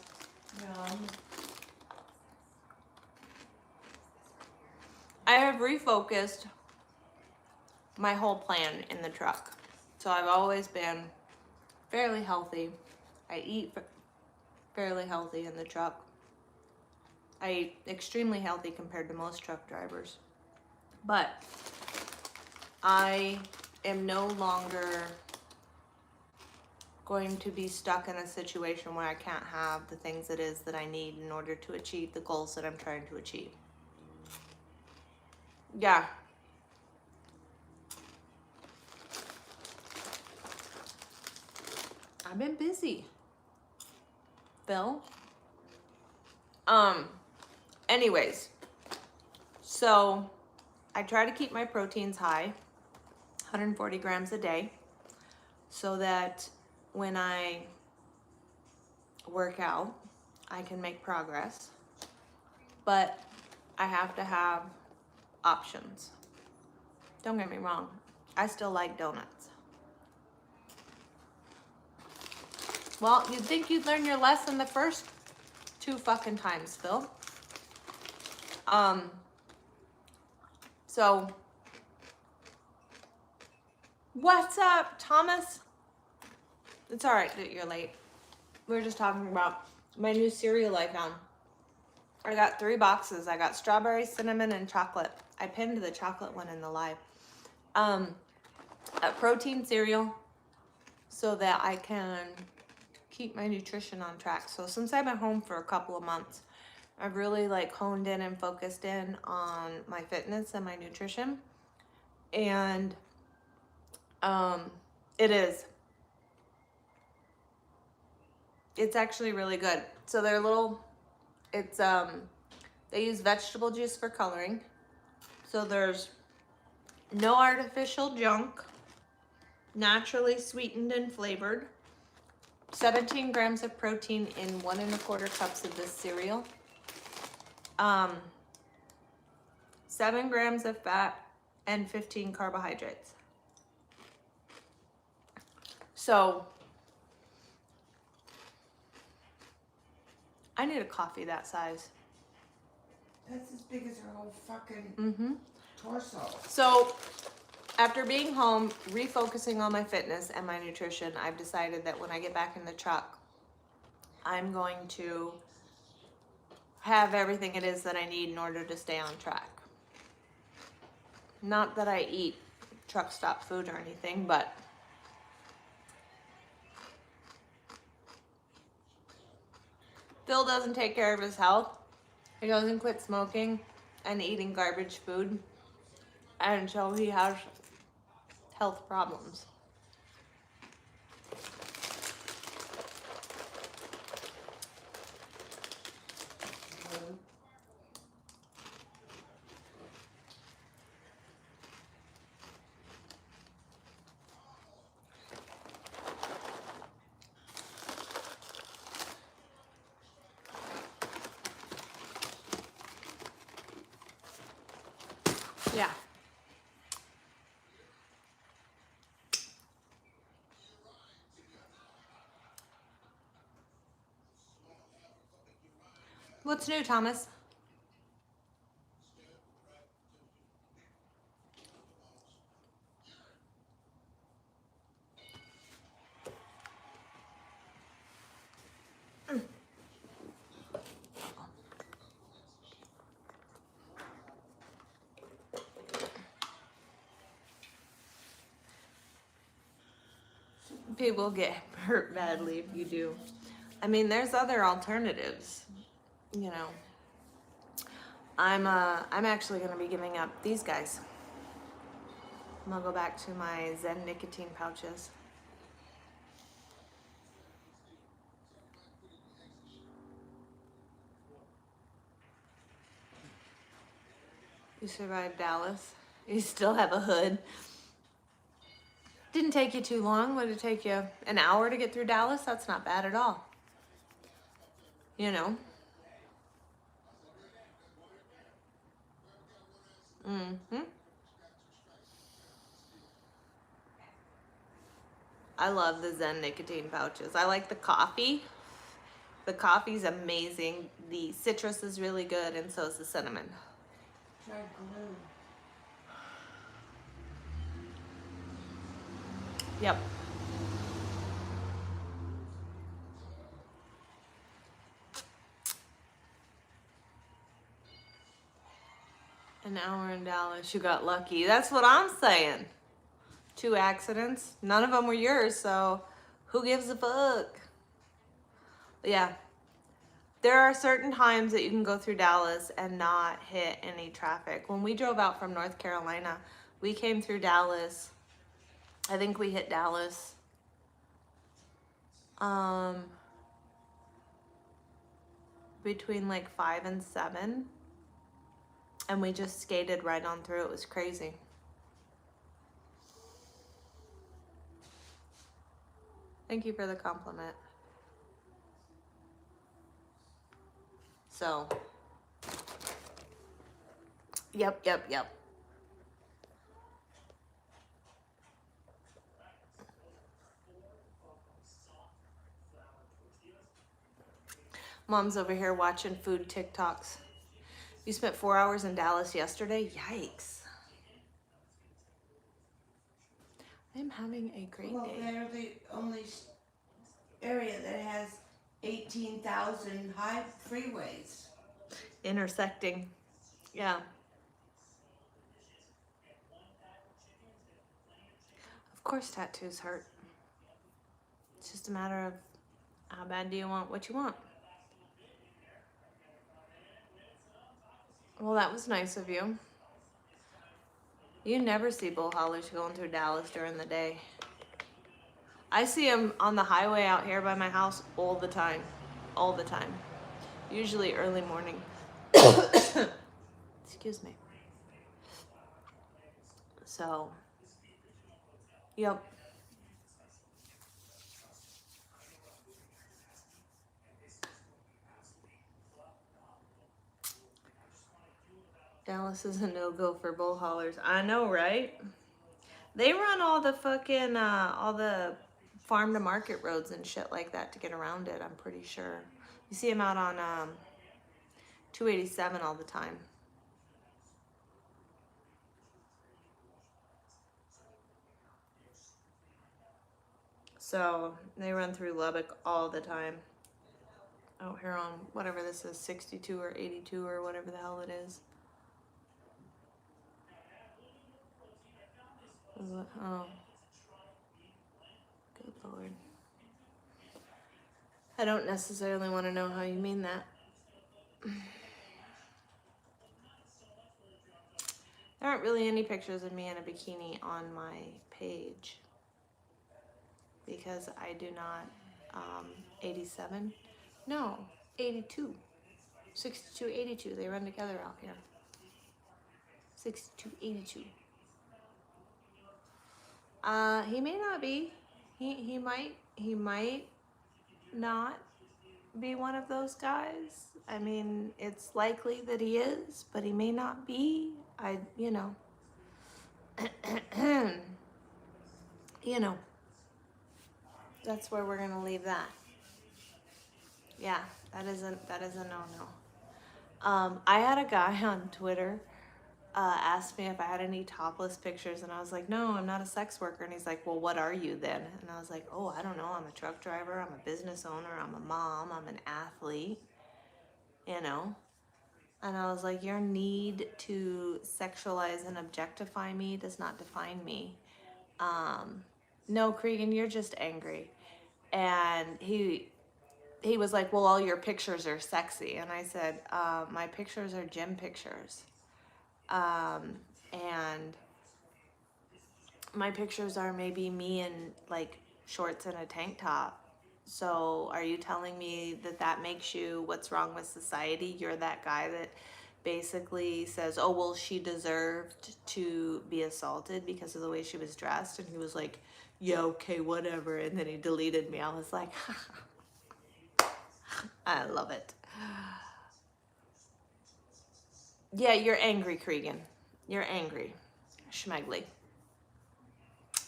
plan in the truck. So I've always been fairly healthy. I eat fairly healthy in the truck. I eat extremely healthy compared to most truck drivers. But I am no longer going to be stuck in a situation where I can't have the things it is that I need in order to achieve the goals that I'm trying to achieve. Yeah. I've been busy, Phil. Anyways, so I try to keep my proteins high, 140 grams a day, so that when I work out, I can make progress. But I have to have options. Don't get me wrong, I still like donuts. Well, you'd think you'd learn your lesson the first 2 fucking times, Phil. So, what's up, Thomas? It's all right that you're late. We were just talking about my new cereal I found. I got 3 boxes. I got strawberry, cinnamon, and chocolate. I pinned the chocolate one in the live. A protein cereal so that I can keep my nutrition on track. So since I've been home for a couple of months, I've really like honed in and focused in on my fitness and my nutrition. And it's actually really good. So they're little It's they use vegetable juice for coloring. So there's no artificial junk, naturally sweetened and flavored. 17 grams of protein in 1¼ cups of this cereal. 7 grams of fat and 15 carbohydrates. So I need a coffee that size. That's as big as her whole fucking torso. So after being home, refocusing on my fitness and my nutrition, I've decided that when I get back in the truck, I'm going to have everything it is that I need in order to stay on track. Not that I eat truck stop food or anything, but Phil doesn't take care of his health. He doesn't quit smoking and eating garbage food. And so he has health problems. Yeah. What's new, Thomas? People get hurt badly if you do. I mean, there's other alternatives, you know. I'm actually gonna be giving up these guys. I'm gonna go back to my Zen nicotine pouches. You survived Dallas. You still have a hood. Didn't take you too long. Would it take you an hour to get through Dallas? That's not bad at all. You know? I love the Zen nicotine pouches. I like the coffee. The coffee's amazing. The citrus is really good, and so is the cinnamon. Try glue. Yep. An hour in Dallas. You got lucky. That's what I'm saying. 2 accidents. None of them were yours, so who gives a fuck? Yeah. There are certain times that you can go through Dallas and not hit any traffic. When we drove out from North Carolina, we came through Dallas. I think we hit Dallas. Between like 5 and 7. And we just skated right on through. It was crazy. Thank you for the compliment. So, yep. Mom's over here watching food TikToks. You spent 4 hours in Dallas yesterday? Yikes. I'm having a great Well, day. they're the only area that has 18,000 high freeways. Intersecting. Yeah. Of course tattoos hurt. It's just a matter of how bad do you want what you want. Well, that was nice of you. You never see bull haulers going through Dallas during the day. I see them on the highway out here by my house all the time. All the time. Usually early morning. Excuse me. So, yep. Dallas is a no-go for bull haulers. I know, right? They run all the fucking, all the farm to market roads and shit like that to get around it, I'm pretty sure. You see them out on 287 all the time. So they run through Lubbock all the time. Out here on whatever this is, 62 or 82 or whatever the hell it is. Oh, good lord. I don't necessarily want to know how you mean that. There aren't really any pictures of me in a bikini on my page because I do not, 87? No, 82. 62, 82. They run together out here. 62, 82. He may not be. He might not be one of those guys. I mean, it's likely that he is, but he may not be. You know. You know. That's where we're gonna leave that. Yeah, that is a no-no. I had a guy on Twitter asked me if I had any topless pictures, and I was like, no, I'm not a sex worker. And he's like, well, what are you then? And I was like, oh, I don't know. I'm a truck driver. I'm a business owner. I'm a mom. I'm an athlete. You know. And I was like, your need to sexualize and objectify me does not define me. No, Cregan, you're just angry. And he was like, well, all your pictures are sexy. And I said, my pictures are gym pictures. And my pictures are maybe me in like shorts and a tank top. So are you telling me that that makes you what's wrong with society? You're that guy that basically says, oh, well, she deserved to be assaulted because of the way she was dressed. And he was like, yeah, okay, whatever. And then he deleted me. I was like, I love it. Yeah, you're angry, Cregan. You're angry. Schmegley.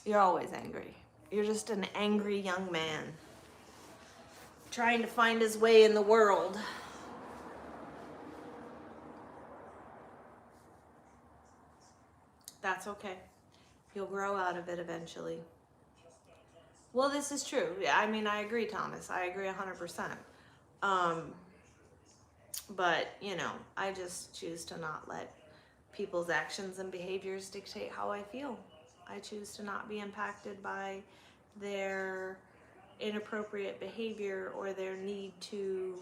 You're always angry. You're just an angry young man trying to find his way in the world. That's okay. You'll grow out of it eventually. Well, this is true. Yeah, I mean, I agree, Thomas. I agree 100%. But, you know, I just choose to not let people's actions and behaviors dictate how I feel. I choose to not be impacted by their inappropriate behavior or their need to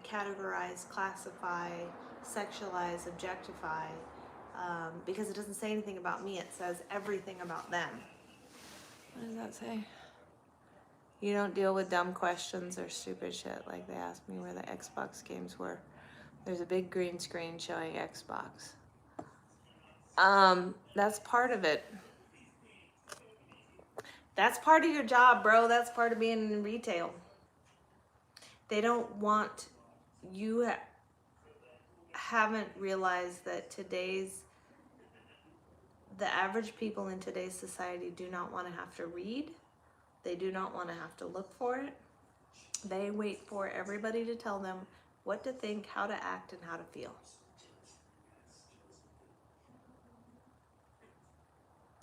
categorize, classify, sexualize, objectify, because it doesn't say anything about me. It says everything about them. What does that say? You don't deal with dumb questions or stupid shit like they asked me where the Xbox games were. There's a big green screen showing Xbox. That's part of it. That's part of your job, bro. That's part of being in retail. They don't want you haven't realized that the average people in today's society do not want to have to read. They do not want to have to look for it. They wait for everybody to tell them what to think, how to act, and how to feel.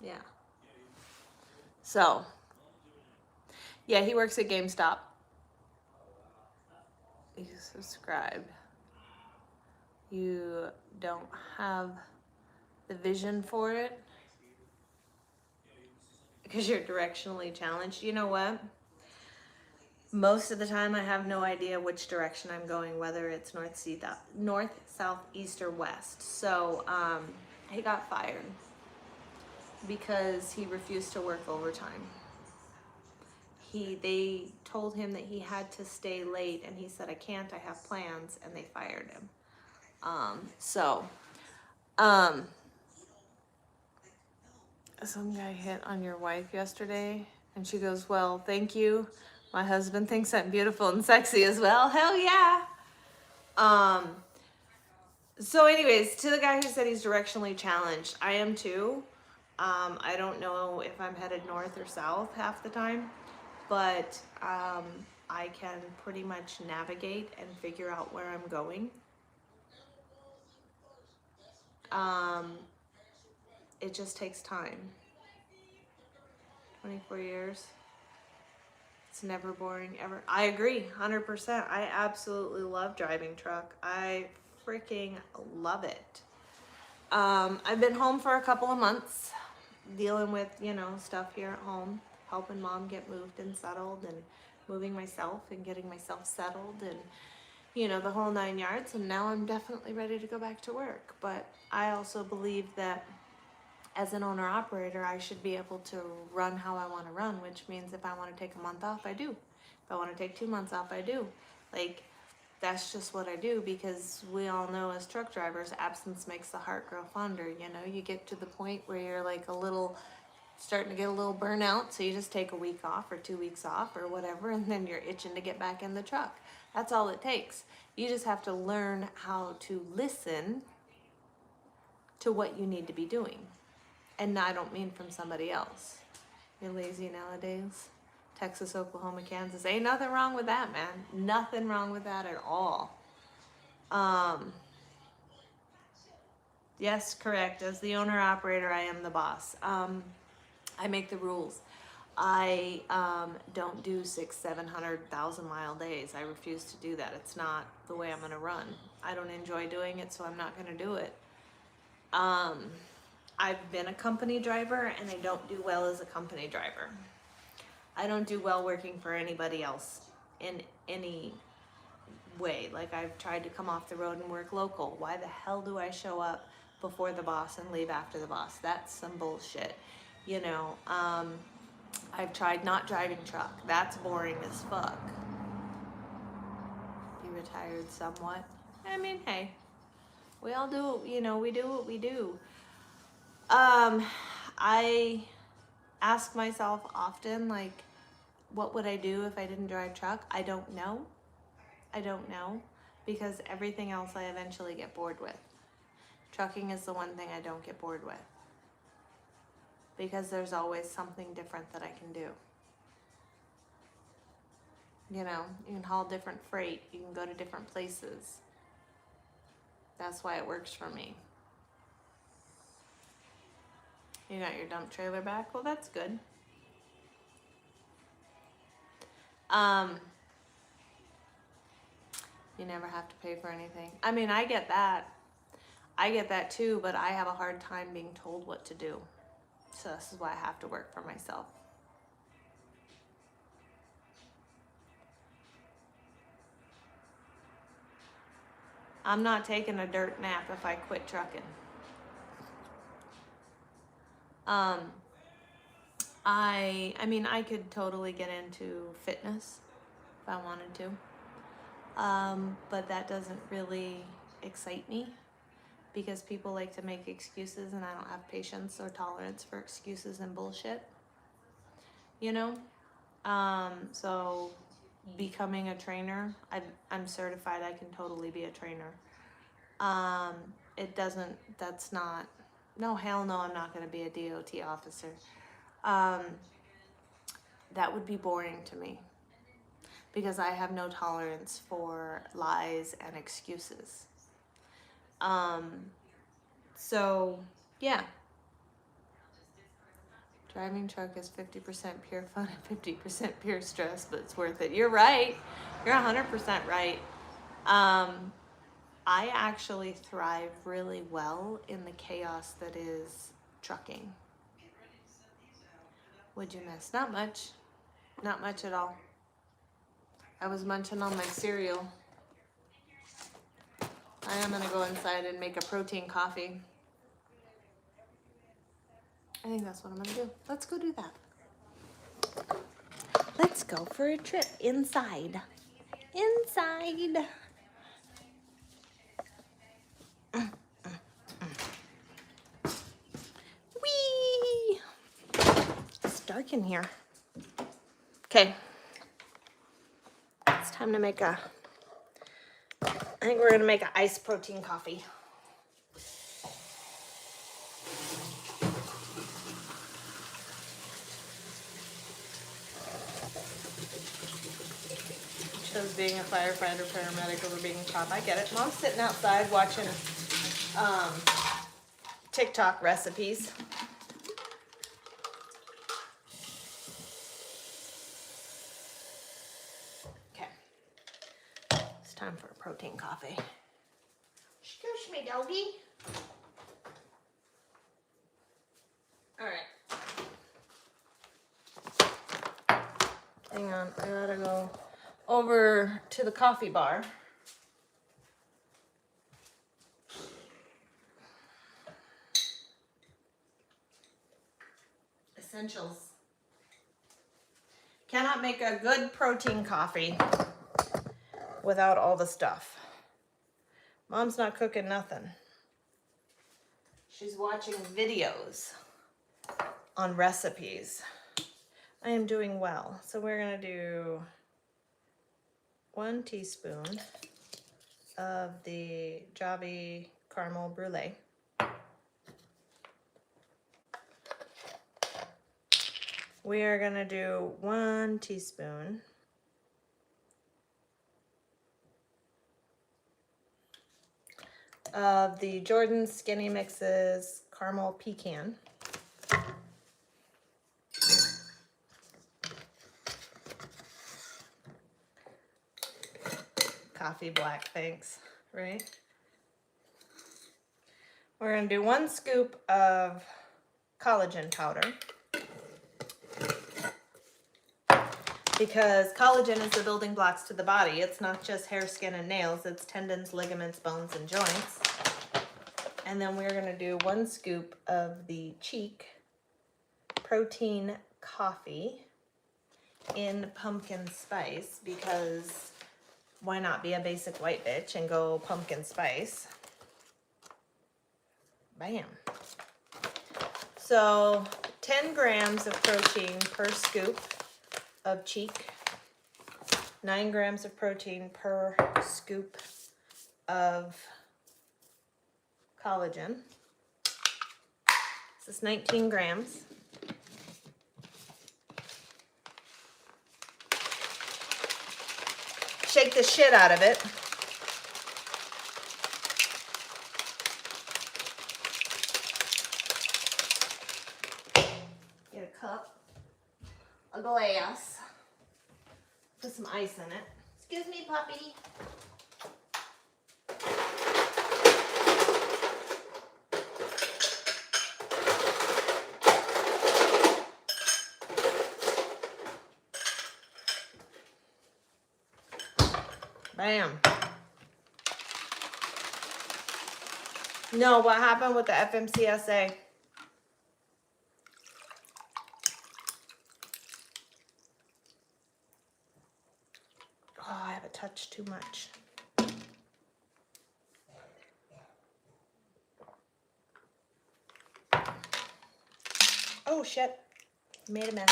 Yeah. So, yeah, he works at GameStop. You subscribe. You don't have the vision for it because you're directionally challenged. You know what? Most of the time I have no idea which direction I'm going, whether it's north, south, east, or west. So he got fired because he refused to work overtime. they told him that he had to stay late, and he said, I can't, I have plans, and they fired him. Some guy hit on your wife yesterday, and she goes, well, thank you. My husband thinks I'm beautiful and sexy as well. Hell yeah. So anyways, to the guy who said he's directionally challenged, I am too. I don't know if I'm headed north or south half the time, but I can pretty much navigate and figure out where I'm going. It just takes time. 24 years. It's never boring ever. I agree, 100%. I absolutely love driving truck. I freaking love it. I've been home for a couple of months, dealing with, stuff here at home, helping mom get moved and settled, and moving myself and getting myself settled, and the whole 9 yards. And now I'm definitely ready to go back to work. But I also believe that as an owner operator, I should be able to run how I want to run, which means if I want to take a month off, I do. If I want to take 2 months off, I do. That's just what I do, because we all know as truck drivers, absence makes the heart grow fonder. You get to the point where you're starting to get a little burnout, so you just take a week off or 2 weeks off or whatever, and then you're itching to get back in the truck. That's all it takes. You just have to learn how to listen to what you need to be doing. And I don't mean from somebody else. You're lazy nowadays. Texas, Oklahoma, Kansas. Ain't nothing wrong with that, man. Nothing wrong with that at all. Yes, correct. As the owner operator, I am the boss. I make the rules. I don't do 600,000-700,000 mile days. I refuse to do that. It's not the way I'm gonna run. I don't enjoy doing it, so I'm not gonna do it. I've been a company driver, and I don't do well as a company driver. I don't do well working for anybody else in any way. I've tried to come off the road and work local. Why the hell do I show up before the boss and leave after the boss? That's some bullshit. I've tried not driving truck. That's boring as fuck. Be retired somewhat. I mean, hey, we all do, we do what we do. I ask myself often, what would I do if I didn't drive truck? I don't know. Because everything else I eventually get bored with. Trucking is the one thing I don't get bored with. Because there's always something different that I can do. You can haul different freight. You can go to different places. That's why it works for me. You got your dump trailer back? Well, that's good. You never have to pay for anything. I mean, I get that. I get that too, but I have a hard time being told what to do. So this is why I have to work for myself. I'm not taking a dirt nap if I quit trucking. I could totally get into fitness if I wanted to. But that doesn't really excite me, because people like to make excuses, and I don't have patience or tolerance for excuses and bullshit. So becoming a trainer, I'm certified. I can totally be a trainer. No, hell no, I'm not going to be a DOT officer. That would be boring to me, because I have no tolerance for lies and excuses. So yeah, driving truck is 50% pure fun and 50% pure stress, but it's worth it. You're right. You're 100% right. I actually thrive really well in the chaos that is trucking. What'd you miss? Not much. Not much at all. I was munching on my cereal. I am gonna go inside and make a protein coffee. I think that's what I'm gonna do. Let's go do that. Let's go for a trip inside. Inside. Whee! It's dark in here. Okay. It's time to make I think we're gonna make an iced protein coffee. Chose being a firefighter, paramedic over being a cop. I get it. Mom's sitting outside watching TikTok recipes. Okay. It's time for a protein coffee. Excuse me, doggy. All right. Hang on, I gotta go over to the coffee bar. Essentials. Cannot make a good protein coffee without all the stuff. Mom's not cooking nothing. She's watching videos on recipes. I am doing well. So we're gonna do 1 teaspoon of the Javi caramel brulee. We are gonna do 1 teaspoon of the Jordan Skinny Mixes caramel pecan. Coffee black, thanks, right? We're gonna do 1 scoop of collagen powder, because collagen is the building blocks to the body. It's not just hair, skin, and nails. It's tendons, ligaments, bones, and joints. And then we're gonna do 1 scoop of the Cheek protein coffee in pumpkin spice, because why not be a basic white bitch and go pumpkin spice? Bam. So 10 grams of protein per scoop of Cheek, 9 grams of protein per scoop of collagen. This is 19 grams. Shake the shit out of it. Get a cup, a glass, put some ice in it. Excuse me, puppy. Bam. No, what happened with the FMCSA? Oh, I have a touch too much. Oh shit, made a mess.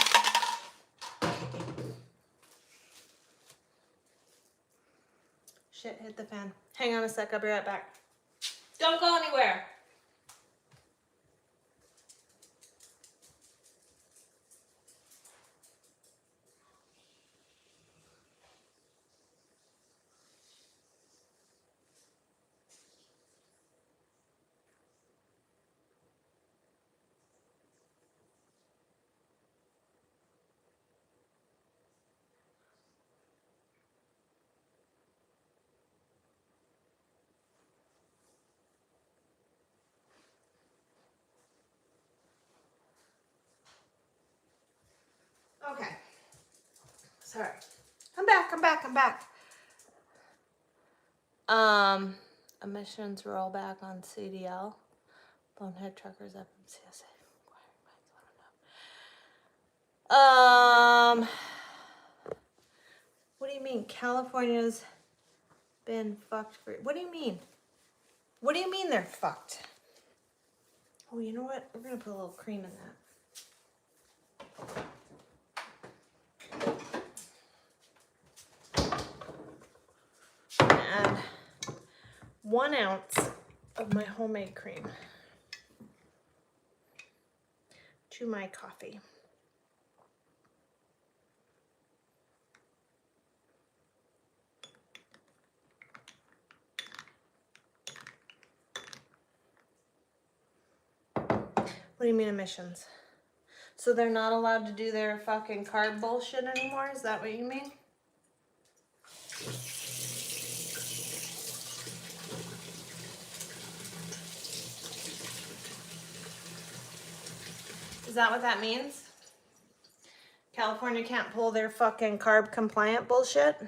Shit hit the fan. Hang on a sec, I'll be right back. Don't go anywhere. Okay. Sorry. I'm back. Emissions rollback on CDL. Bonehead truckers FMCSA. do you mean California's been fucked for? What do you mean? What do you mean they're fucked? Oh, you know what? We're gonna put a little cream in that. I'm gonna add 1 ounce of my homemade cream to my coffee. What do you mean emissions? So they're not allowed to do their fucking carb bullshit anymore? Is that what you mean? Is that what that means? California can't pull their fucking carb compliant bullshit?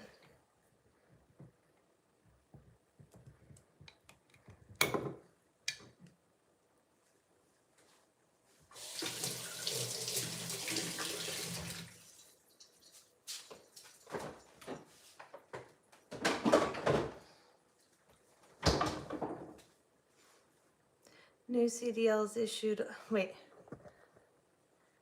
New CDLs issued, wait.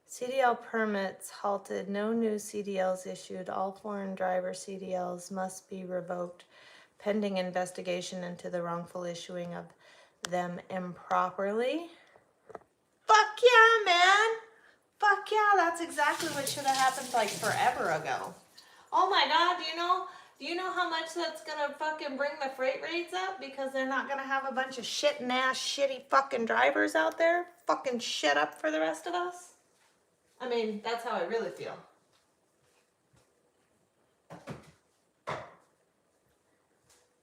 CDL permits halted, no new CDLs issued, all foreign driver CDLs must be revoked pending investigation into the wrongful issuing of them improperly. Fuck yeah, man! Fuck yeah, that's exactly what should have happened like forever ago. Oh my god, do you know how much that's gonna fucking bring the freight rates up? Because they're not gonna have a bunch of shitting ass, shitty fucking drivers out there fucking shit up for the rest of us? I mean, that's how I really feel.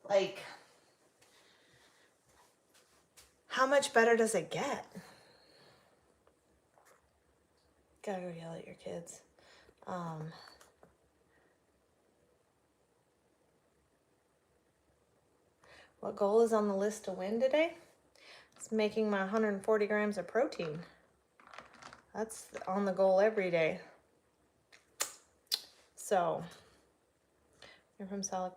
Like, how much better does it get? Gotta go yell at your kids. What goal is on the list to win today? It's making my 140 grams of protein. That's on the goal every day. So, you're from South,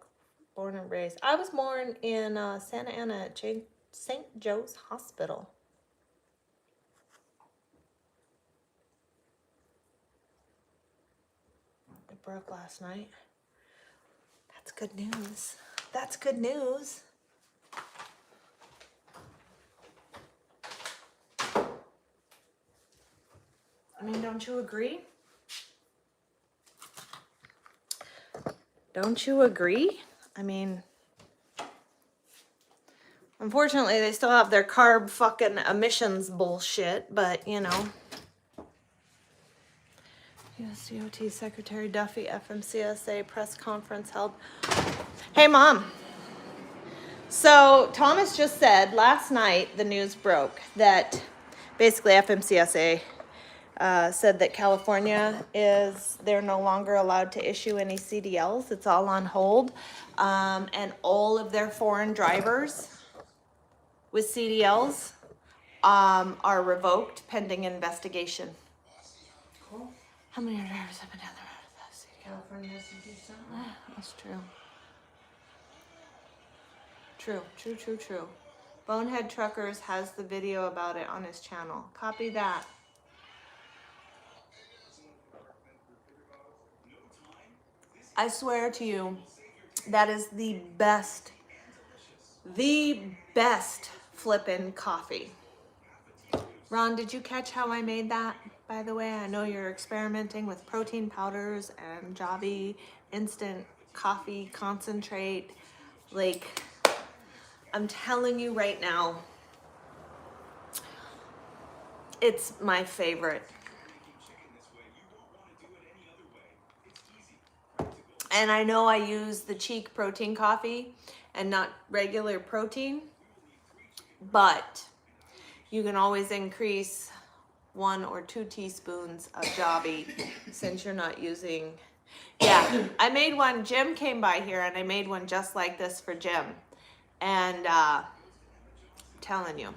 born and raised. I was born in Santa Ana at St. Joe's Hospital. It broke last night. That's good news. That's good news. I mean, don't you agree? Don't you agree? I mean, unfortunately, they still have their carb fucking emissions bullshit, but you know. USDOT Secretary Duffy, FMCSA press conference held. Hey, Mom. So, Thomas just said last night the news broke that basically FMCSA said that California they're no longer allowed to issue any CDLs. It's all on hold. And all of their foreign drivers with CDLs are revoked pending investigation. Cool. How many drivers have been down the road without CDL? California has to do something. That's true. True. Bonehead Truckers has the video about it on his channel. Copy that. I swear to you, that is the best flippin' coffee. Ron, did you catch how I made that, by the way? I know you're experimenting with protein powders and Javi instant coffee concentrate. Like, I'm telling you right now, it's my favorite. And I know I use the Cheek protein coffee and not regular protein, but you can always increase 1 or 2 teaspoons of Javi since you're not using. Yeah, I made one. Jim came by here and I made one just like this for Jim. And telling you,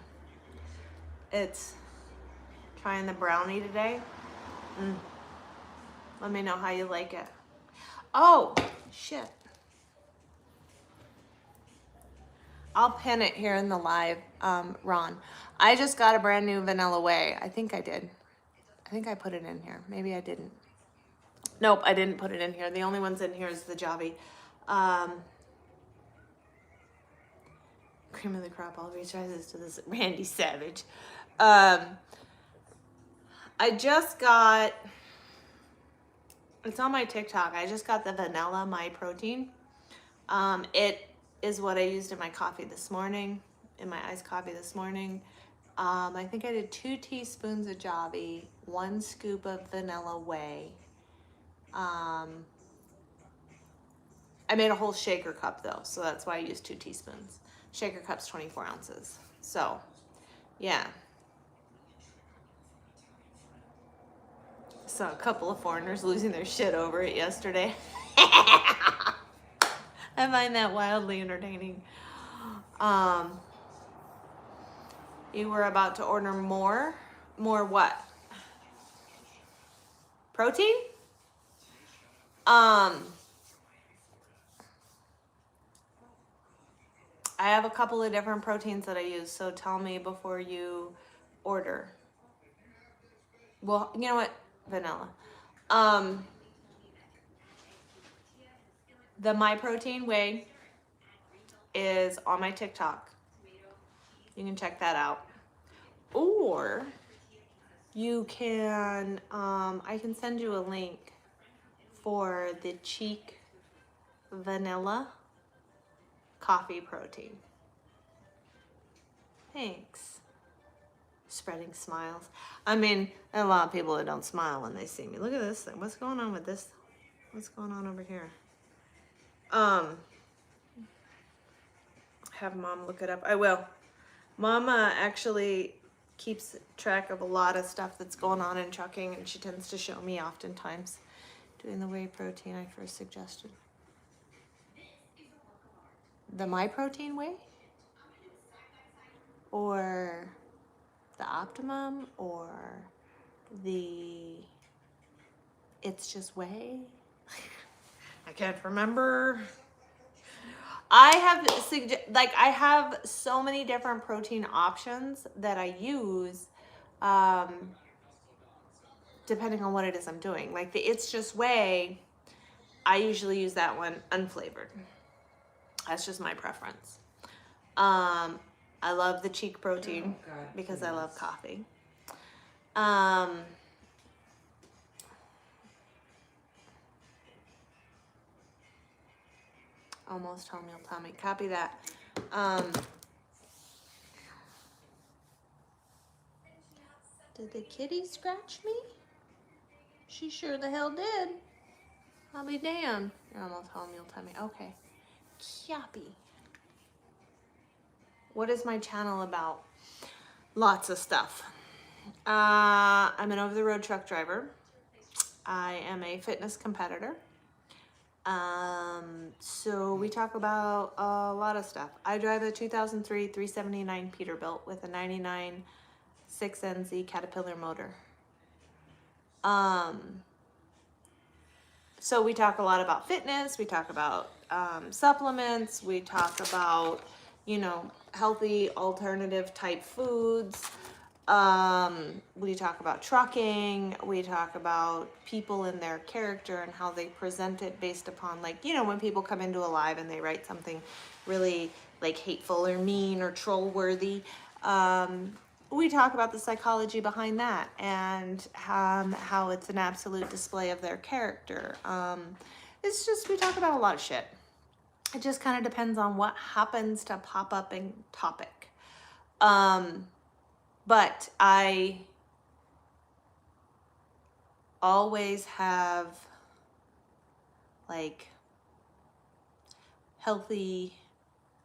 it's trying the brownie today. Let me know how you like it. Oh, Shit. I'll pin it here in the live, Ron. I just got a brand new vanilla whey. I think I did. I think I put it in here. Maybe I didn't. Nope, I didn't put it in here. The only ones in here is the Javi. Cream of the crop all rises to this Randy Savage. I just got, it's on my TikTok. I just got the vanilla My Protein. It is what I used in my coffee this morning, in my iced coffee this morning. I think I did 2 teaspoons of Javi, 1 scoop of vanilla whey. I made a whole shaker cup though, so that's why I used 2 teaspoons. Shaker cup's 24 ounces. So, yeah. Saw a couple of foreigners losing their shit over it yesterday. I find that wildly entertaining. You were about to order more? More what? Protein? I have a couple of different proteins that I use, so tell me before you order. Well, you know what? Vanilla. The My Protein whey is on my TikTok. You can check that out. Or you can, I can send you a link for the Cheek Vanilla Coffee Protein. Thanks. Spreading smiles. I mean, there are a lot of people that don't smile when they see me. Look at this thing. What's going on with this? What's going on over here? Have Mom look it up. I will. Mama actually keeps track of a lot of stuff that's going on in trucking, and she tends to show me oftentimes doing the whey protein I first suggested. The My Protein whey? Or the Optimum? Or the It's Just Whey? I can't remember. I have so many different protein options that I use depending on what it is I'm doing. Like the It's Just Whey, I usually use that one unflavored. That's just my preference. I love the Cheek Protein because I love coffee. Almost home, you'll tell me. Copy that. Did the kitty scratch me? She sure the hell did. I'll be damned. You're almost home, you'll tell me. Okay. Copy. What is my channel about? Lots of stuff. I'm an over-the-road truck driver. I am a fitness competitor. So we talk about a lot of stuff. I drive a 2003 379 Peterbilt with a 99 6NZ Caterpillar motor. So we talk a lot about fitness. We talk about supplements. We talk about, you know, healthy alternative type foods. We talk about trucking. We talk about people and their character and how they present it based upon, like, you know, when people come into a live and they write something really like hateful or mean or troll worthy. We talk about the psychology behind that and how it's an absolute display of their character. It's just, we talk about a lot of shit. It just kind of depends on what happens to pop up in topic. But I always have like healthy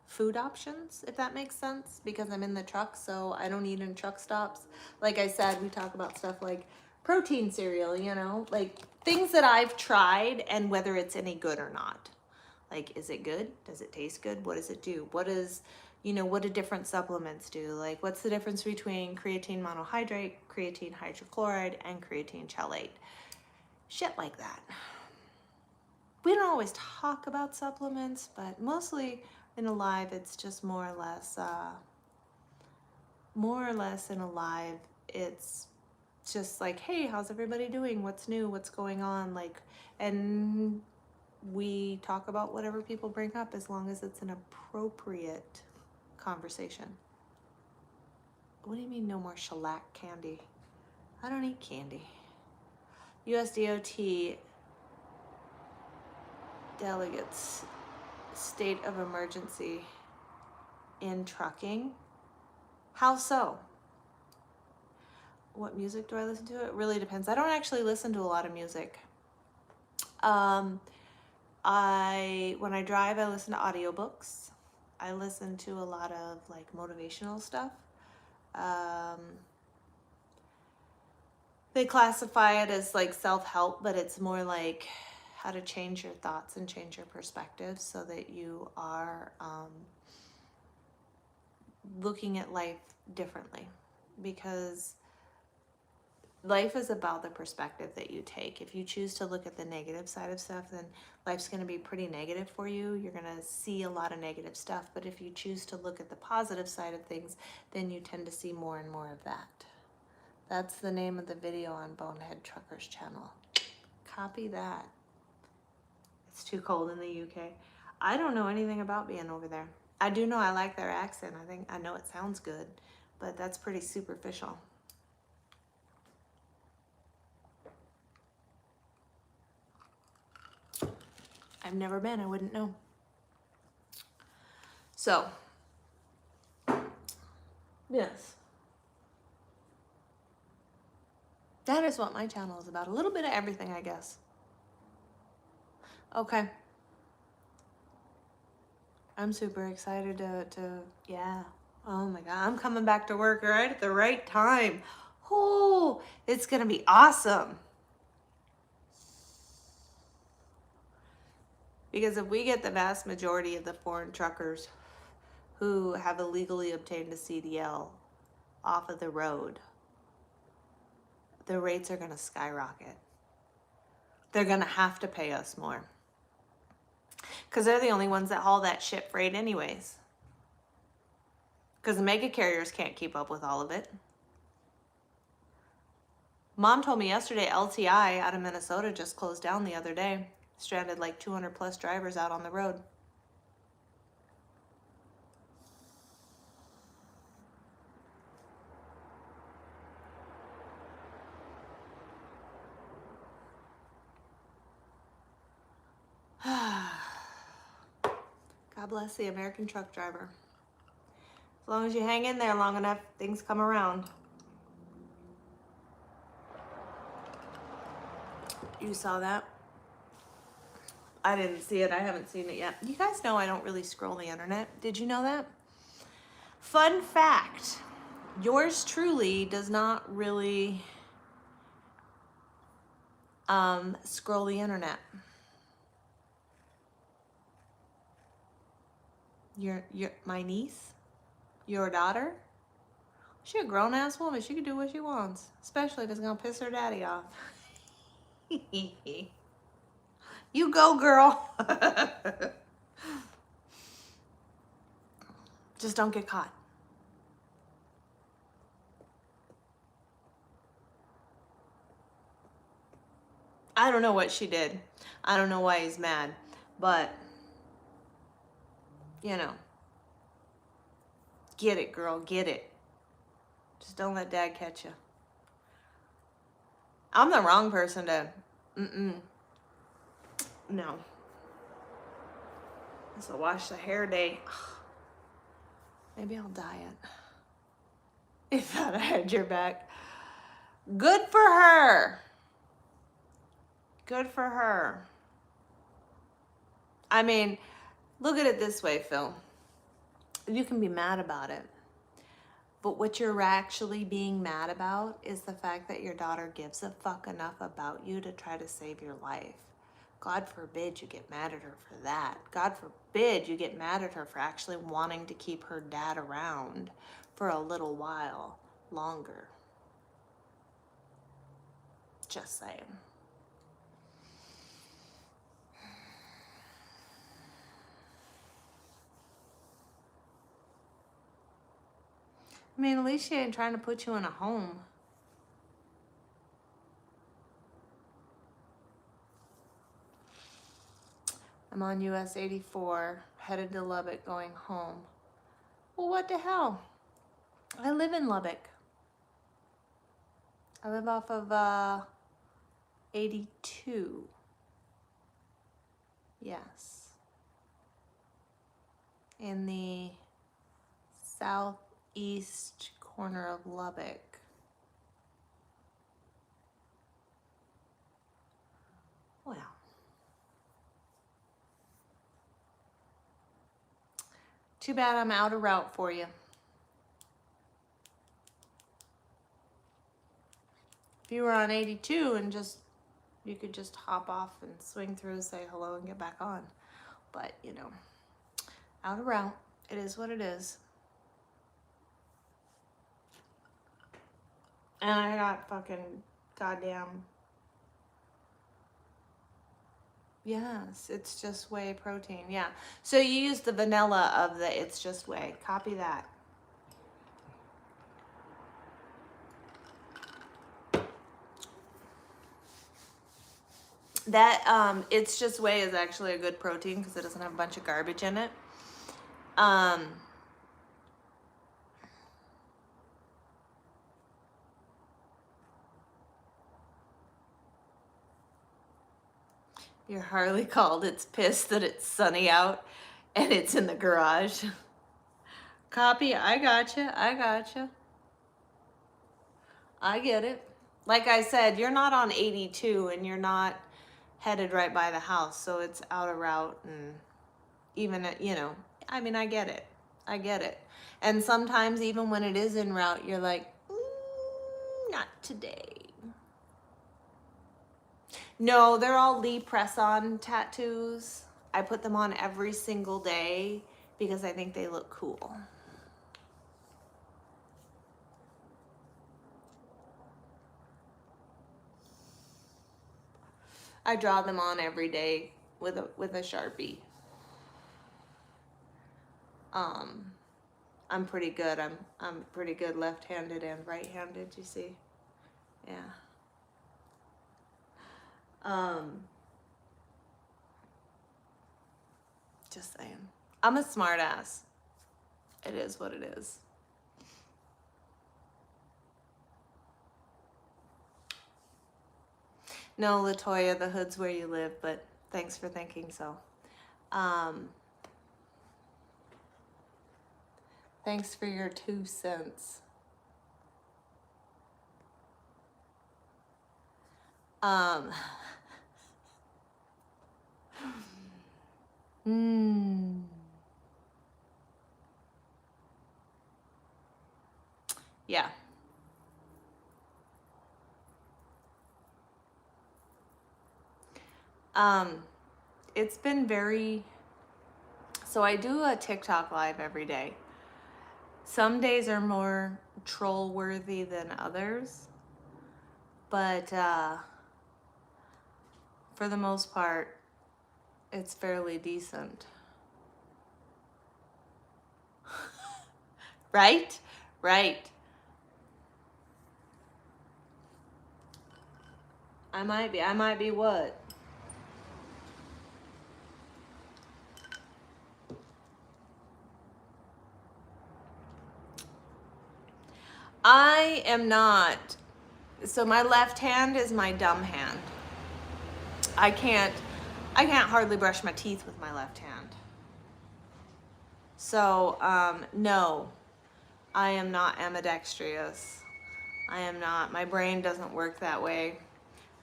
food options, if that makes sense, because I'm in the truck, so I don't eat in truck stops. Like I said, we talk about stuff like protein cereal, you know, like things that I've tried and whether it's any good or not. Like, is it good? Does it taste good? What does it do? What is, you know, what do different supplements do? Like, what's the difference between creatine monohydrate, creatine hydrochloride, and creatine chelate? Shit like that. we don't always talk about supplements, but mostly in Alive, it's just more or less in Alive, it's just like, hey, how's everybody doing? What's new? What's going on? Like, and we talk about whatever people bring up as long as it's an appropriate conversation. What do you mean no more shellac candy? I don't eat candy. USDOT delegates state of emergency in trucking. How so? What music do I listen to? It really depends. I don't actually listen to a lot of music. When I drive, I listen to audiobooks. I listen to a lot of like motivational stuff. They classify it as like self-help, but it's more like how to change your thoughts and change your perspective so that you are looking at life differently, because life is about the perspective that you take. If you choose to look at the negative side of stuff, then life's going to be pretty negative for you. You're going to see a lot of negative stuff. But if you choose to look at the positive side of things, then you tend to see more and more of that. That's the name of the video on Bonehead Truckers channel. Copy that. It's too cold in the UK. I don't know anything about being over there. I do know I like their accent. I know it sounds good, but that's pretty superficial. I've never been, I wouldn't know. So, yes. That is what my channel is about. A little bit of everything, I guess. Okay. I'm super excited yeah. Oh my God, I'm coming back to work right at the right time. Oh, it's gonna be awesome. Because if we get the vast majority of the foreign truckers who have illegally obtained a CDL off of the road, the rates are going to skyrocket. They're going to have to pay us more. Because they're the only ones that haul that ship freight anyways. Because the mega carriers can't keep up with all of it. Mom told me yesterday LTI out of Minnesota just closed down the other day. Stranded like 200 plus drivers out on the road. God bless the American truck driver. As long as you hang in there long enough, things come around. You saw that? I didn't see it. I haven't seen it yet. You guys know I don't really scroll the internet. Did you know that? Fun fact. Yours truly does not really scroll the internet. My niece, your daughter, she a grown ass woman. She can do what she wants, especially if it's gonna piss her daddy off. You go, girl. Just don't get caught. I don't know what she did. I don't know why he's mad, but you know, get it, girl, get it. Just don't let dad catch you. I'm the wrong person to, no. It's a wash the hair day. Maybe I'll dye it. If I had your back. Good for her. Good for her. I mean, look at it this way, Phil. You can be mad about it. But what you're actually being mad about is the fact that your daughter gives a fuck enough about you to try to save your life. God forbid you get mad at her for that. God forbid you get mad at her for actually wanting to keep her dad around for a little while longer. Just saying. I mean, at least she ain't trying to put you in a home. I'm on US 84, headed to Lubbock, going home. Well, what the hell? I live in Lubbock. I live off of 82. Yes. In the southeast corner of Lubbock. Well. Too bad I'm out of route for you. If you were on 82 and you could just hop off and swing through, say hello, and get back on. But, you know, out of route. It is what it is. And I got fucking goddamn... Yes, it's just whey protein. Yeah. So you use the vanilla of the It's Just Whey. Copy that. That It's Just Whey is actually a good protein because it doesn't have a bunch of garbage in it. Your Harley called. It's pissed that it's sunny out and it's in the garage. Copy. I gotcha. I gotcha. I get it. Like I said, you're not on 82 and you're not headed right by the house, so it's out of route. And even, you know, I mean, I get it. I get it. And sometimes even when it is en route, you're like, not today. No, they're all Lee press-on tattoos. I put them on every single day because I think they look cool. I draw them on every day with a Sharpie. I'm pretty good. I'm pretty good left-handed and right-handed, you see? Yeah. Just saying. I'm a smart ass. It is what it is. No, Latoya, the hood's where you live, but thanks for thinking so. Thanks for your 2 cents. Yeah. It's been very... So I do a TikTok live every day. Some days are more troll worthy than others, but for the most part, it's fairly decent. Right? Right. I might be what? I am not. So my left hand is my dumb hand. I can't hardly brush my teeth with my left hand. So, no, I am not ambidextrous. I am not. My brain doesn't work that way.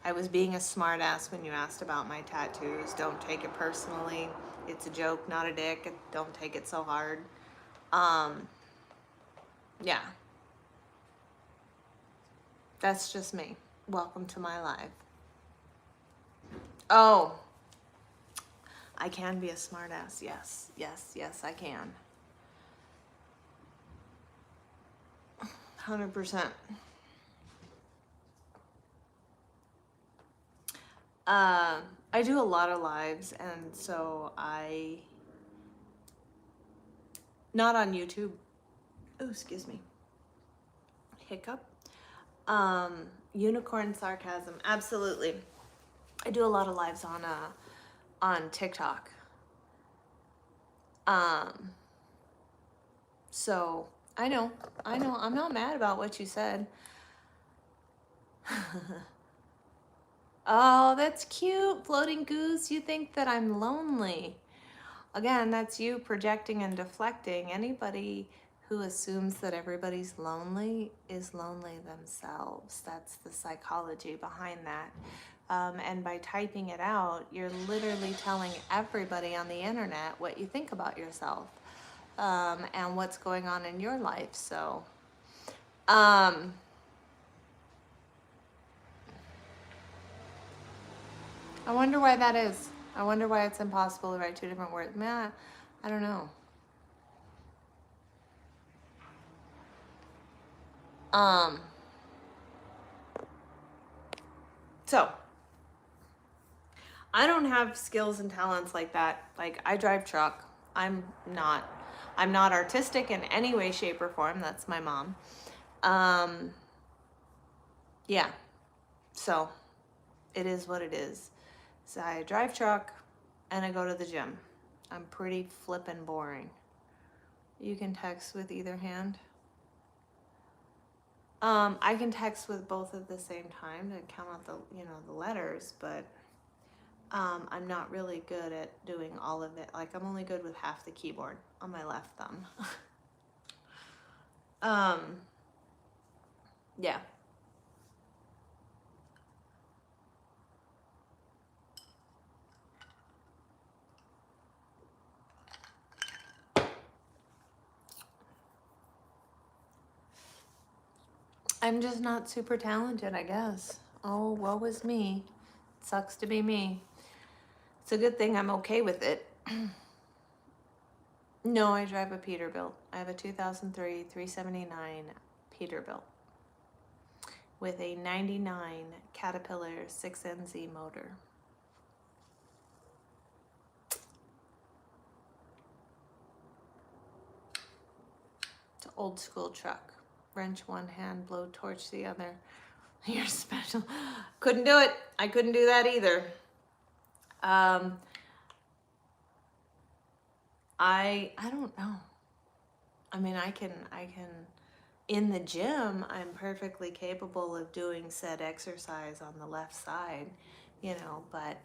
I was being a smart ass when you asked about my tattoos. Don't take it personally. It's a joke, not a dick. Don't take it so hard. Yeah. That's just me. Welcome to my life. Oh, I can be a smart ass. Yes, yes, yes, I can. 100%. I do a lot of lives, and so not on YouTube. Oh, excuse me. hiccup. Unicorn sarcasm, absolutely. I do a lot of lives on TikTok. So I know, I'm not mad about what you said. Oh, that's cute. Floating goose, you think that I'm lonely. Again, that's you projecting and deflecting. Anybody who assumes that everybody's lonely is lonely themselves. That's the psychology behind that. And by typing it out, you're literally telling everybody on the internet what you think about yourself, and what's going on in your life. So, I wonder why that is. I wonder why it's impossible to write two different words. Man, I don't know. So I don't have skills and talents like that. Like, I drive truck. I'm not artistic in any way, shape, or form. That's my mom. Yeah. So it is what it is. So I drive truck and I go to the gym. I'm pretty flippin' boring. You can text with either hand. I can text with both at the same time to count out the letters, but I'm not really good at doing all of it. Like, I'm only good with half the keyboard on my left thumb. Yeah. I'm just not super talented, I guess. Oh, woe is me. Sucks to be me. It's a good thing I'm okay with it. No, I drive a Peterbilt. I have a 2003 379 Peterbilt with a 99 Caterpillar 6NZ motor. It's an old school truck. Wrench one hand, blow torch the other. You're special. Couldn't do it. I couldn't do that either. I don't know. I mean, I can in the gym, I'm perfectly capable of doing said exercise on the left side, but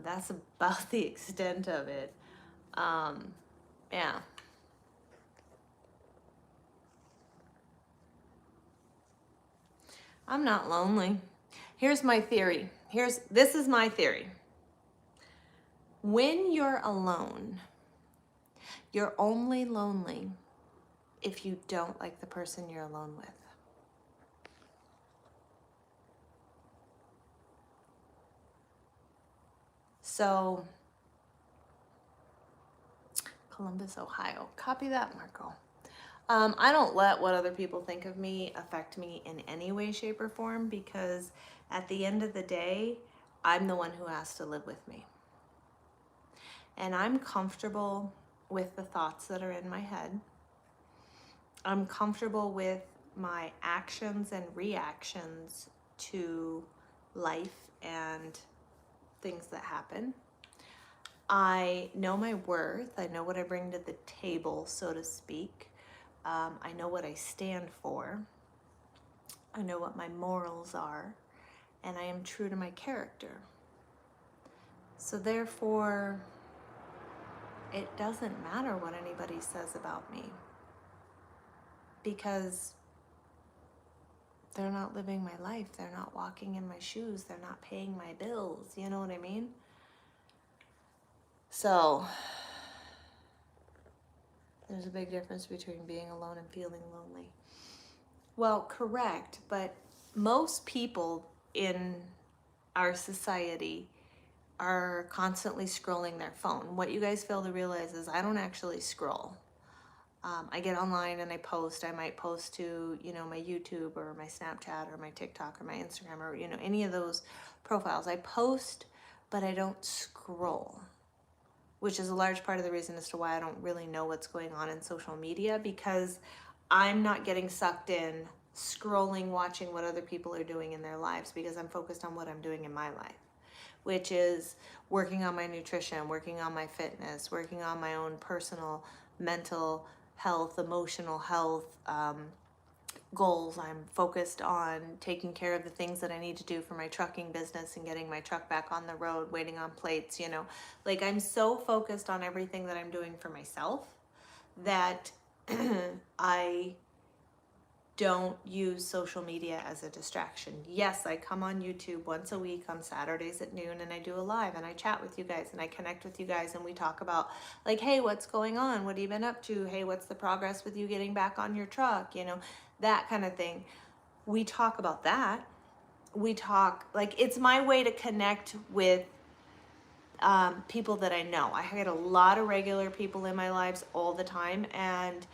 that's about the extent of it. Yeah. I'm not lonely. Here's my theory. This is my theory. When you're alone, you're only lonely if you don't like the person you're alone with. So, Columbus, Ohio. Copy that, Marco. I don't let what other people think of me affect me in any way, shape, or form, because at the end of the day, I'm the one who has to live with me. And I'm comfortable with the thoughts that are in my head. I'm comfortable with my actions and reactions to life and things that happen. I know my worth. I know what I bring to the table, so to speak. I know what I stand for. I know what my morals are. And I am true to my character. So therefore, it doesn't matter what anybody says about me, because they're not living my life. They're not walking in my shoes. They're not paying my bills. You know what I mean? So there's a big difference between being alone and feeling lonely. Well, correct, but most people in our society are constantly scrolling their phone. What you guys fail to realize is I don't actually scroll. I get online and I post. I might post to, my YouTube or my Snapchat or my TikTok or my Instagram or, any of those profiles. I post, but I don't scroll, which is a large part of the reason as to why I don't really know what's going on in social media, because I'm not getting sucked in scrolling, watching what other people are doing in their lives, because I'm focused on what I'm doing in my life, which is working on my nutrition, working on my fitness, working on my own personal mental health, emotional health, goals. I'm focused on taking care of the things that I need to do for my trucking business and getting my truck back on the road, waiting on plates, you know. Like, I'm so focused on everything that I'm doing for myself that I don't use social media as a distraction. Yes, I come on YouTube once a week on Saturdays at noon, and I do a live and I chat with you guys and I connect with you guys, and we talk about, like, hey, what's going on? What have you been up to? Hey, what's the progress with you getting back on your truck? You know, that kind of thing. We talk about that. We talk, like, it's my way to connect with people that I know. I get a lot of regular people in my lives all the time, and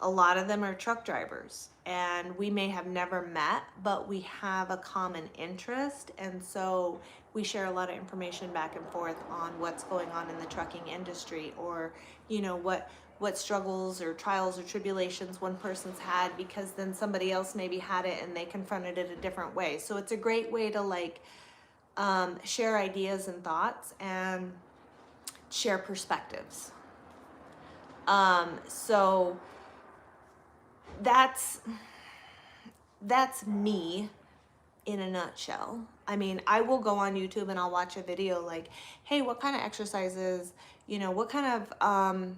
a lot of them are truck drivers, and we may have never met, but we have a common interest, and so we share a lot of information back and forth on what's going on in the trucking industry, or, you know, what struggles or trials or tribulations one person's had, because then somebody else maybe had it and they confronted it a different way. So it's a great way to, like, share ideas and thoughts and share perspectives. So that's me in a nutshell. I mean, I will go on YouTube and I'll watch a video like, hey, what kind of exercises, you know, what kind of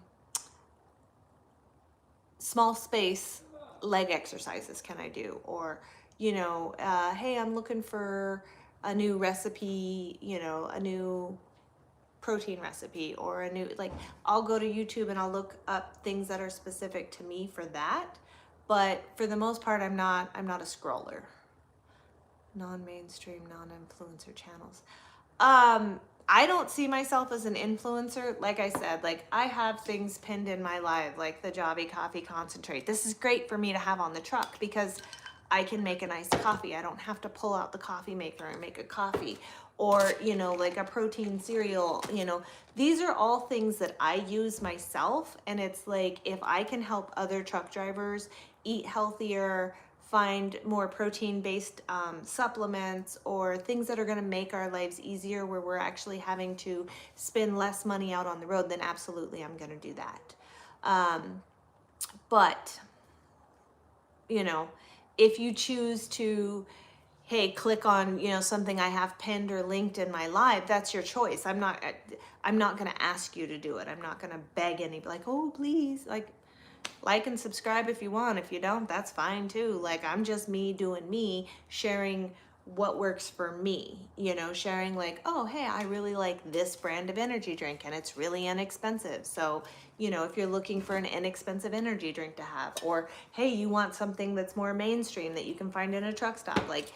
small space leg exercises can I do? Or, you know, hey, I'm looking for a new recipe, you know, a new protein recipe, or a new, like, I'll go to YouTube and I'll look up things that are specific to me for that. But for the most part, I'm not a scroller. Non-mainstream, non-influencer channels. I don't see myself as an influencer. Like I said, like, I have things pinned in my live, like the Jobby Coffee Concentrate. This is great for me to have on the truck because I can make a nice coffee. I don't have to pull out the coffee maker and make a coffee. Or, you know, like a protein cereal, you know. These are all things that I use myself, and it's like, if I can help other truck drivers eat healthier, find more protein-based supplements, or things that are going to make our lives easier where we're actually having to spend less money out on the road, then absolutely I'm going to do that. But, you know, if you choose to, hey, click on, you know, something I have pinned or linked in my live, that's your choice. I'm not going to ask you to do it. I'm not going to beg anybody, like, oh, please, like and subscribe if you want. If you don't, that's fine too. Like, I'm just me doing me, sharing what works for me, you know, sharing like, oh, hey, I really like this brand of energy drink and it's really inexpensive. So, you know, if you're looking for an inexpensive energy drink to have, or hey, you want something that's more mainstream that you can find in a truck stop, like,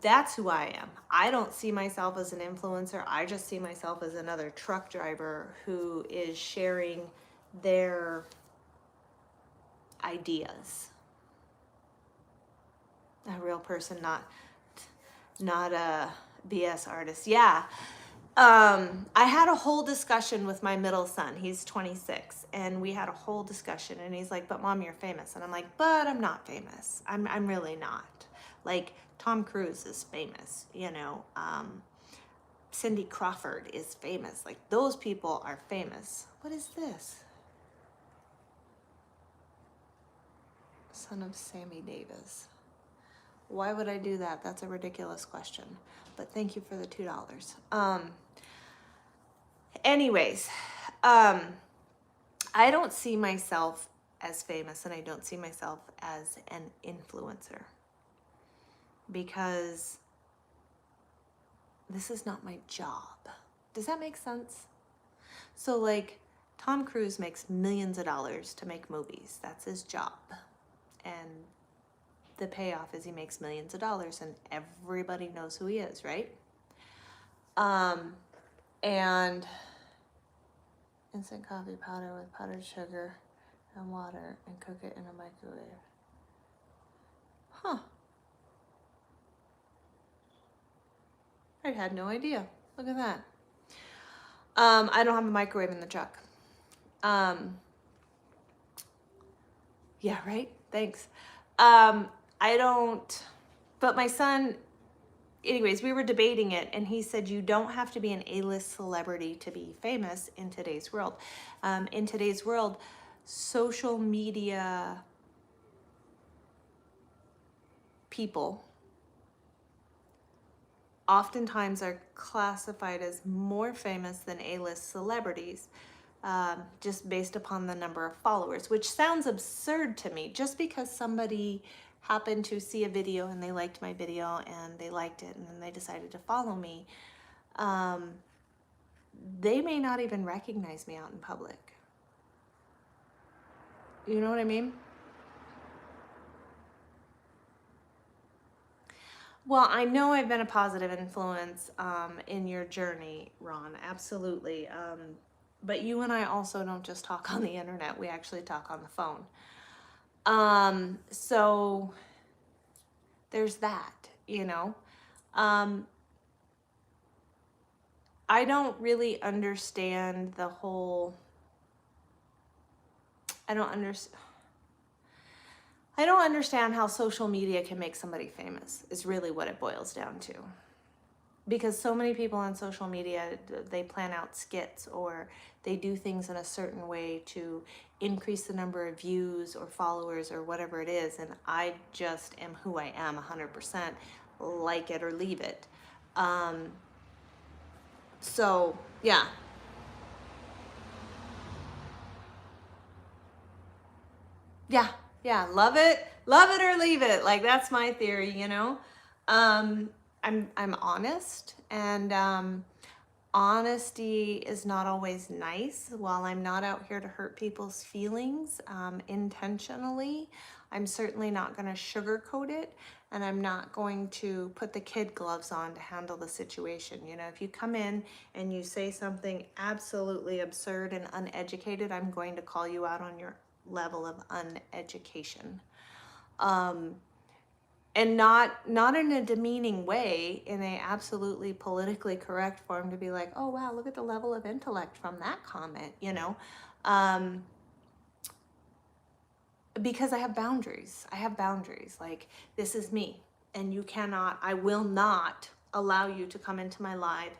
that's who I am. I don't see myself as an influencer. I just see myself as another truck driver who is sharing their ideas. A real person, not a BS artist. Yeah. I had a whole discussion with my middle son. He's 26, and we had a whole discussion, and he's like, but Mom, you're famous. And I'm like, but I'm not famous. I'm really not. Like, Tom Cruise is famous, you know. Cindy Crawford is famous. Like, those people are famous. What is this? Son of Sammy Davis. Why would I do that? That's a ridiculous question. But thank you for the $2. Anyways, I don't see myself as famous, and I don't see myself as an influencer, because this is not my job. Does that make sense? So, like, Tom Cruise makes millions of dollars to make movies. That's his job. And the payoff is he makes millions of dollars, and everybody knows who he is, right? And instant coffee powder with powdered sugar and water, and cook it in a microwave. Huh. I had no idea. Look at that. I don't have a microwave in the truck. Yeah, right? Thanks. I don't, but my son, anyways, we were debating it, and he said you don't have to be an A-list celebrity to be famous in today's world. In today's world, social media people oftentimes are classified as more famous than A-list celebrities, just based upon the number of followers, which sounds absurd to me. Just because somebody happened to see a video and they liked my video and they liked it and then they decided to follow me, they may not even recognize me out in public. You know what I mean? Well, I know I've been a positive influence in your journey, Ron, absolutely. But you and I also don't just talk on the internet, we actually talk on the phone. So there's that, you know. I don't really understand the whole, I don't understand how social media can make somebody famous, is really what it boils down to. Because so many people on social media, they plan out skits or they do things in a certain way to increase the number of views or followers or whatever it is. And I just am who I am 100%, like it or leave it. So, yeah. Yeah, love it or leave it. Like, that's my theory, you know. I'm honest, and honesty is not always nice. While I'm not out here to hurt people's feelings intentionally, I'm certainly not going to sugarcoat it, and I'm not going to put the kid gloves on to handle the situation. You know, if you come in and you say something absolutely absurd and uneducated, I'm going to call you out on your level of uneducation. And not in a demeaning way, in a absolutely politically correct form, to be like, oh wow, look at the level of intellect from that comment, you know. Because I have boundaries. Like, this is me, and I will not allow you to come into my live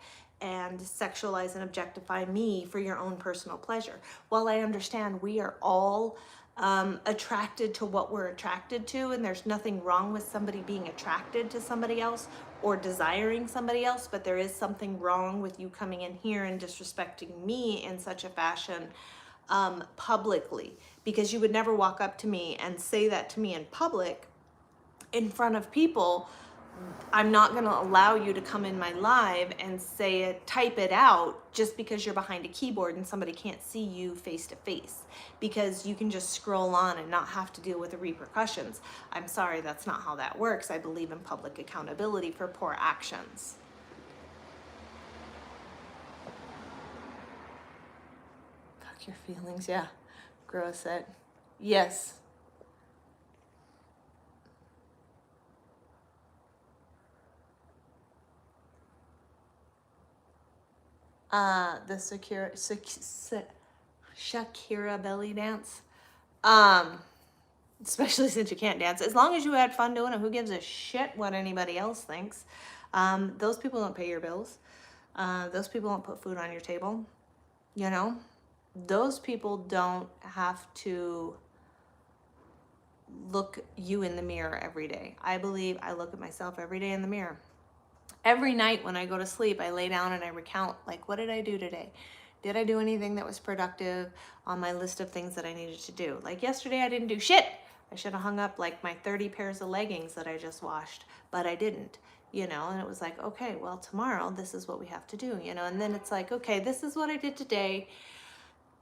and sexualize and objectify me for your own personal pleasure. While I understand we are all attracted to what we're attracted to, and there's nothing wrong with somebody being attracted to somebody else or desiring somebody else, but there is something wrong with you coming in here and disrespecting me in such a fashion publicly, because you would never walk up to me and say that to me in public in front of people. I'm not going to allow you to come in my live and say it, type it out, just because you're behind a keyboard and somebody can't see you face to face, because you can just scroll on and not have to deal with the repercussions. I'm sorry, that's not how that works. I believe in public accountability for poor actions. Fuck your feelings, yeah. Gross it. Yes. The Shakira belly dance. Especially since you can't dance. As long as you had fun doing it, who gives a shit what anybody else thinks? Those people don't pay your bills. Those people don't put food on your table. You know? Those people don't have to look you in the mirror every day. I believe I look at myself every day in the mirror. Every night when I go to sleep, I lay down and I recount, like, what did I do today? Did I do anything that was productive on my list of things that I needed to do? Like yesterday, I didn't do shit. I should have hung up like my 30 pairs of leggings that I just washed, but I didn't, you know, and it was like, okay, well, tomorrow, this is what we have to do, you know, and then it's like, okay, this is what I did today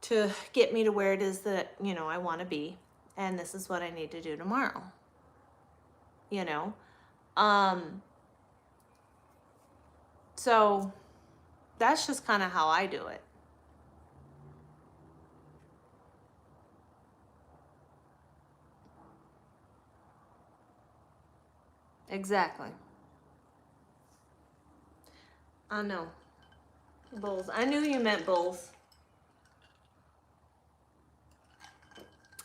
to get me to where it is that, you know, I want to be, and this is what I need to do tomorrow, you know. So that's just kind of how I do it. Exactly. I know. Bulls. I knew you meant bulls.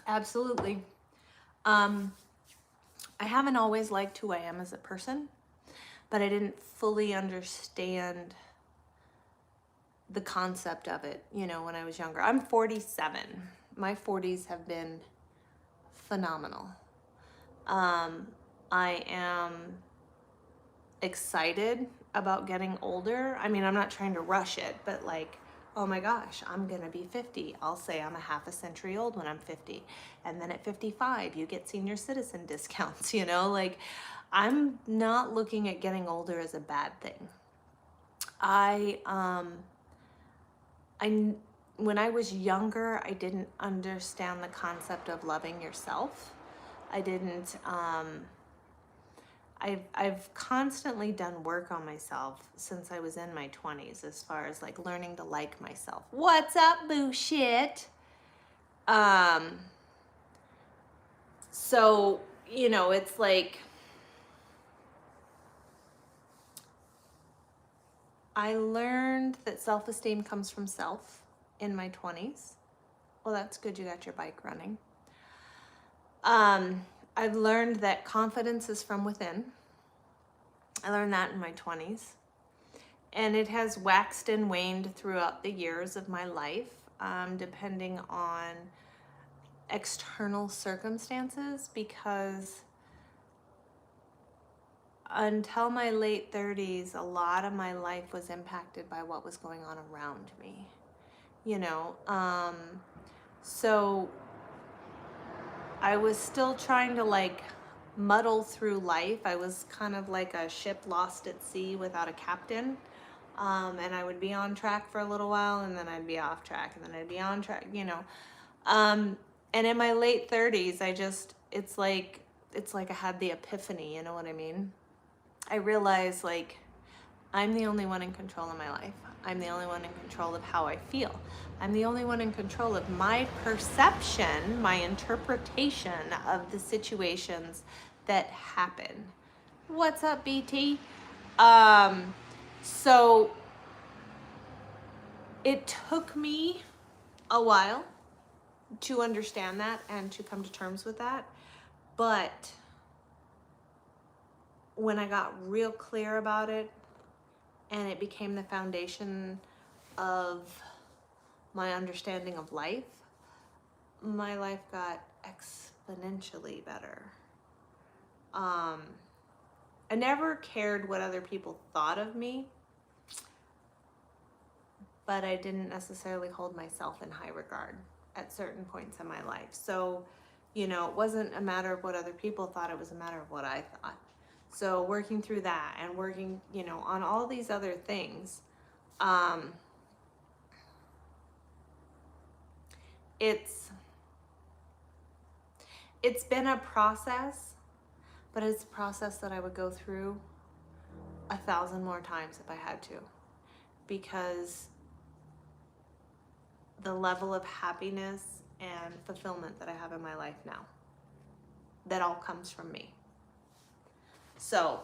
Absolutely. I haven't always liked who I am as a person, but I didn't fully understand the concept of it, you know, when I was younger. I'm 47. My 40s have been phenomenal. I am excited about getting older. I mean, I'm not trying to rush it, but like, oh my gosh, I'm gonna be 50. I'll say I'm a half a century old when I'm 50. And then at 55, you get senior citizen discounts, you know? Like, I'm not looking at getting older as a bad thing. When I was younger, I didn't understand the concept of loving yourself. I didn't, I've constantly done work on myself since I was in my 20s, as far as like learning to like myself. What's up, boo shit? So, you know, it's like, I learned that self-esteem comes from self in my 20s. Well, that's good, you got your bike running. I've learned that confidence is from within. I learned that in my 20s. And it has waxed and waned throughout the years of my life, depending on external circumstances, because until my late 30s, a lot of my life was impacted by what was going on around me, you know. So I was still trying to like muddle through life. I was kind of like a ship lost at sea without a captain. And I would be on track for a little while, and then I'd be off track, and then I'd be on track, you know. And in my late 30s, it's like I had the epiphany, you know what I mean? I realized like I'm the only one in control of my life. I'm the only one in control of how I feel. I'm the only one in control of my perception, my interpretation of the situations that happen. What's up, BT? So it took me a while to understand that and to come to terms with that. But when I got real clear about it and it became the foundation of my understanding of life, my life got exponentially better. I never cared what other people thought of me, but I didn't necessarily hold myself in high regard at certain points in my life. So, you know, it wasn't a matter of what other people thought, it was a matter of what I thought. So working through that and working, you know, on all these other things, it's been a process, but it's a process that I would go through 1,000 more times if I had to, because the level of happiness and fulfillment that I have in my life now, that all comes from me. So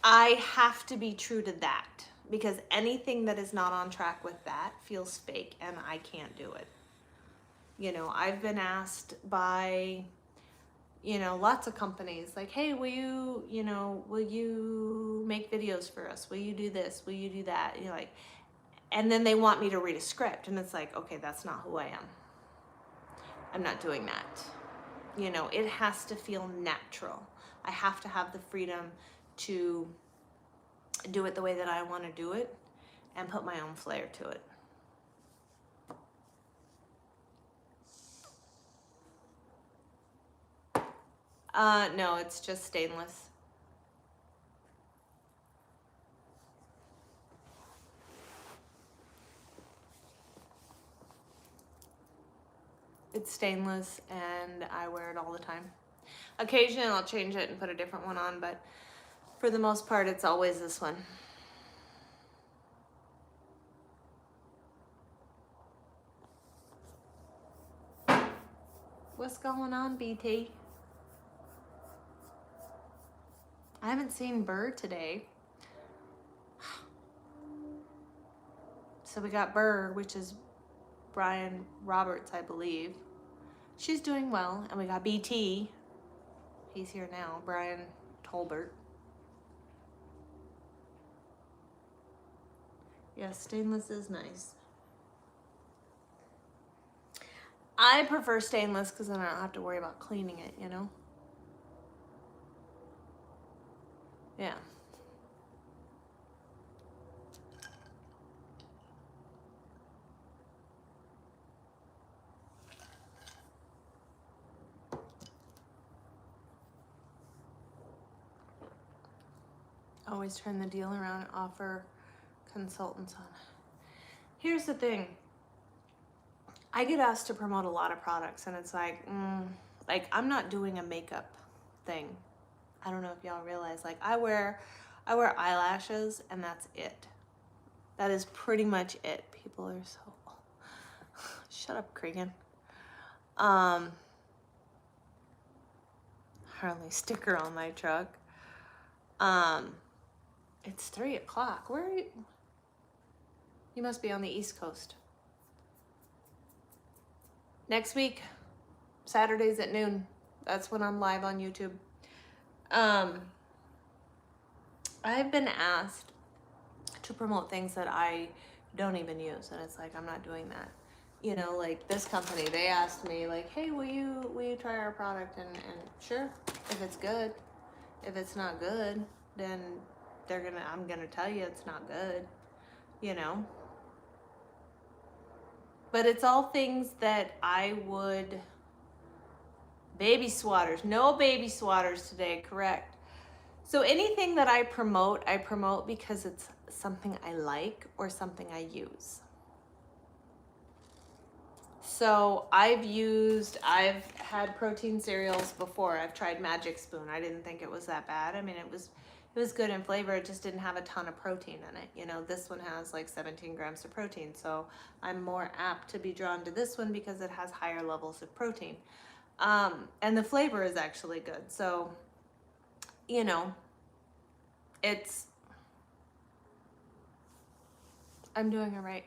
I have to be true to that, because anything that is not on track with that feels fake, and I can't do it. You know, I've been asked by, you know, lots of companies, like, hey, will you make videos for us? Will you do this? Will you do that? You're like, and then they want me to read a script, and it's like, okay, that's not who I am. I'm not doing that. You know, it has to feel natural. I have to have the freedom to do it the way that I want to do it and put my own flair to it. No, it's just stainless. It's stainless and I wear it all the time. Occasionally I'll change it and put a different one on, but for the most part it's always this one. What's going on, BT? I haven't seen Burr today. So we got Burr, which is Brian Roberts, I believe. She's doing well. And we got BT. He's here now, Brian Tolbert. Yeah, stainless is nice. I prefer stainless because then I don't have to worry about cleaning it, you know? Yeah. Always turn the deal around and offer consultants on. Here's the thing. I get asked to promote a lot of products and it's like I'm not doing a makeup thing. I don't know if y'all realize, like I wear eyelashes and that's it. That is pretty much it. People are so shut up, Cregan. Harley sticker on my truck. It's 3 o'clock. Where are you? You must be on the East Coast. Next week, Saturdays at noon. That's when I'm live on YouTube. I've been asked to promote things that I don't even use, and it's like I'm not doing that. You know, like this company, they asked me like, "Hey, will you try our product?" And sure, if it's good. If it's not good, then I'm gonna tell you it's not good. You know. But it's all things that I would. Baby swatters. No baby swatters today, correct. So anything that I promote because it's something I like or something I use. So I've had protein cereals before. I've tried Magic Spoon. I didn't think it was that bad. I mean, it was good in flavor. It just didn't have a ton of protein in it. You know, this one has like 17 grams of protein. So I'm more apt to be drawn to this one because it has higher levels of protein. And the flavor is actually good. So, you know, I'm doing it right.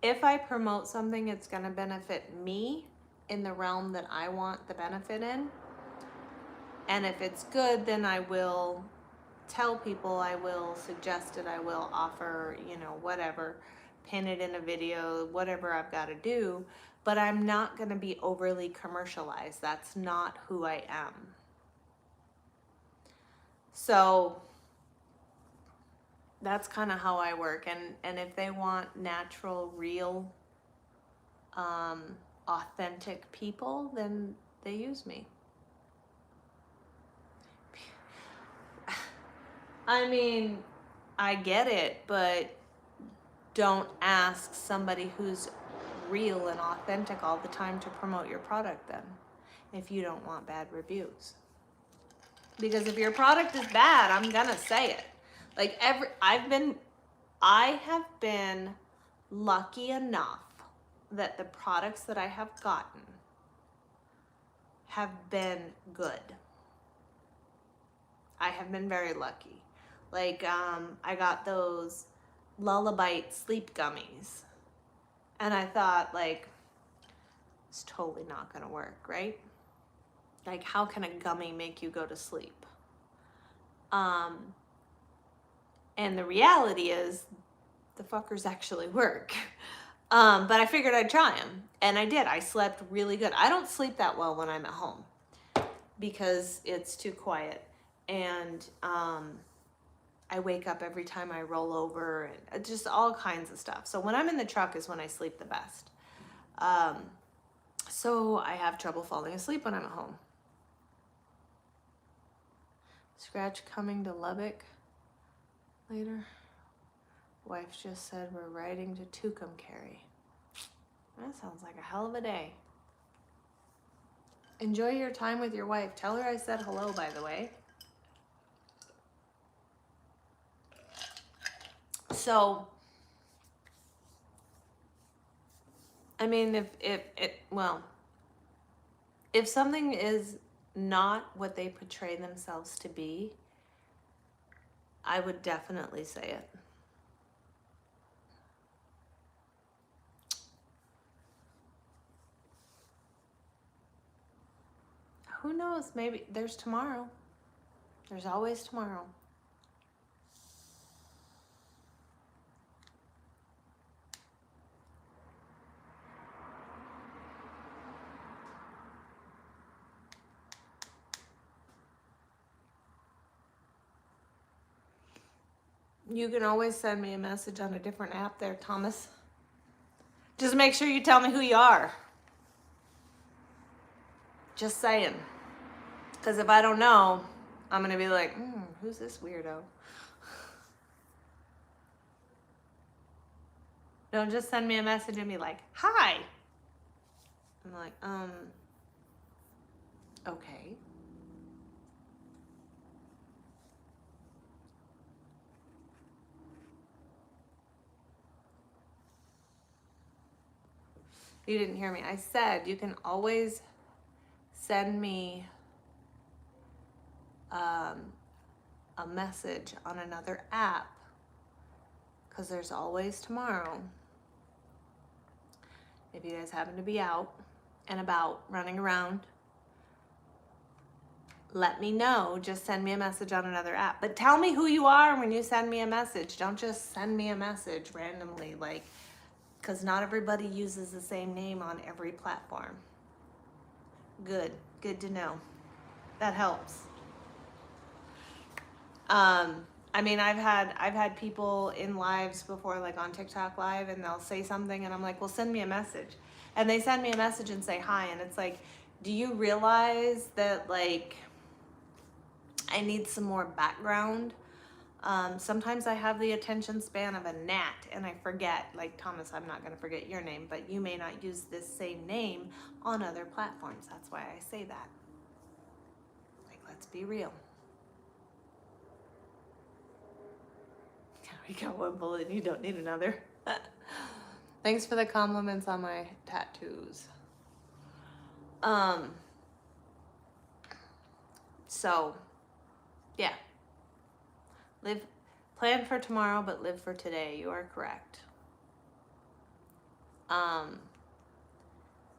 If I promote something, it's going to benefit me in the realm that I want the benefit in. And if it's good, then I will tell people, I will suggest it, I will offer, you know, whatever, pin it in a video, whatever I've got to do. But I'm not going to be overly commercialized. That's not who I am. So that's kind of how I work. And if they want natural, real, authentic people, then they use me. I mean, I get it, but don't ask somebody who's real and authentic all the time to promote your product then, if you don't want bad reviews. Because if your product is bad, I'm gonna say it. Like I have been lucky enough that the products that I have gotten have been good. I have been very lucky. Like I got those Lullabyte sleep gummies. And I thought, like, it's totally not gonna work, right? Like, how can a gummy make you go to sleep? And the reality is, the fuckers actually work. But I figured I'd try them, and I did. I slept really good. I don't sleep that well when I'm at home because it's too quiet, and I wake up every time I roll over, and just all kinds of stuff. So when I'm in the truck is when I sleep the best. So I have trouble falling asleep when I'm at home. Scratch coming to Lubbock later. Wife just said we're riding to Tucumcari. That sounds like a hell of a day. Enjoy your time with your wife. Tell her I said hello, by the way. So, I mean, if something is not what they portray themselves to be, I would definitely say it. who knows? Maybe there's tomorrow. There's always tomorrow. You can always send me a message on a different app there, Thomas. Just make sure you tell me who you are. Just saying. Because if I don't know, I'm going to be like, who's this weirdo? Don't just send me a message and be like, hi. I'm like, okay. You didn't hear me. I said you can always send me a message on another app because there's always tomorrow. If you guys happen to be out and about running around, let me know. Just send me a message on another app. But tell me who you are when you send me a message. Don't just send me a message randomly, like, because not everybody uses the same name on every platform. Good to know. That helps. I mean, I've had people in lives before, like on TikTok live, and they'll say something and I'm like, well, send me a message. And they send me a message and say hi, and it's like, do you realize that, like, I need some more background? Sometimes I have the attention span of a gnat and I forget, like, Thomas, I'm not going to forget your name, but you may not use this same name on other platforms. That's why I say that. Like, let's be real. We got one bullet and you don't need another. Thanks for the compliments on my tattoos. So, yeah. Plan for tomorrow, but live for today. You are correct.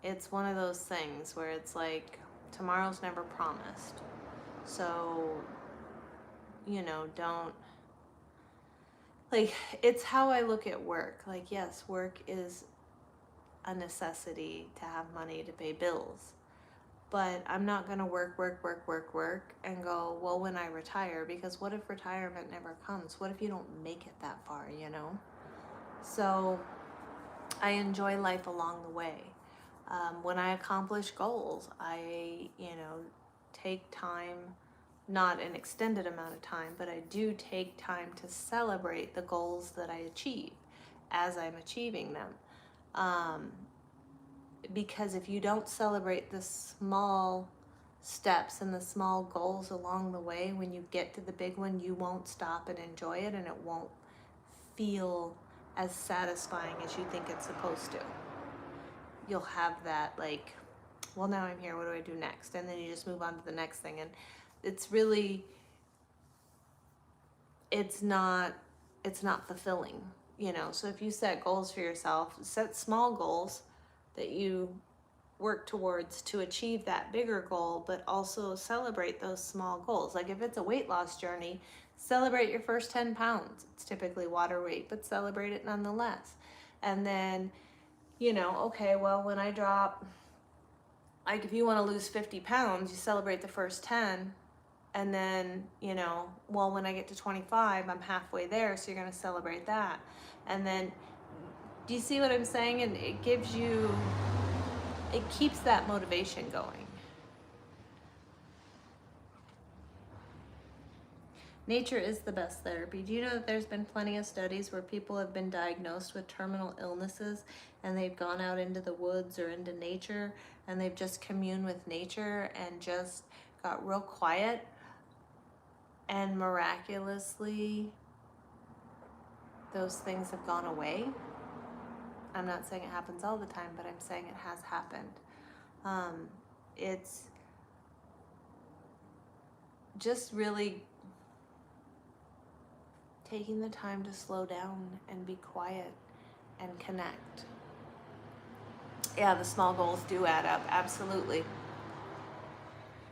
It's one of those things where it's like, tomorrow's never promised. So, don't, like, it's how I look at work. Like, yes, work is a necessity to have money to pay bills. But I'm not going to work and go, well, when I retire, because what if retirement never comes? What if you don't make it that far, So I enjoy life along the way. When I accomplish goals, I, take time, not an extended amount of time, but I do take time to celebrate the goals that I achieve as I'm achieving them. Because if you don't celebrate the small steps and the small goals along the way, when you get to the big one, you won't stop and enjoy it, and it won't feel as satisfying as you think it's supposed to. You'll have that, like, well, now I'm here, what do I do next? And then you just move on to the next thing. And it's really, it's not fulfilling, So if you set goals for yourself, set small goals that you work towards to achieve that bigger goal, but also celebrate those small goals. Like if it's a weight loss journey, celebrate your first 10 pounds. It's typically water weight, but celebrate it nonetheless. And then, okay, well, when I drop, like if you want to lose 50 pounds, you celebrate the first 10. And then, well, when I get to 25, I'm halfway there. So you're going to celebrate that. And then, do you see what I'm saying? And it keeps that motivation going. Nature is the best therapy. Do you know that there's been plenty of studies where people have been diagnosed with terminal illnesses and they've gone out into the woods or into nature and they've just communed with nature and just got real quiet, and miraculously those things have gone away? I'm not saying it happens all the time, but I'm saying it has happened. It's just really taking the time to slow down and be quiet and connect. Yeah, the small goals do add up, absolutely.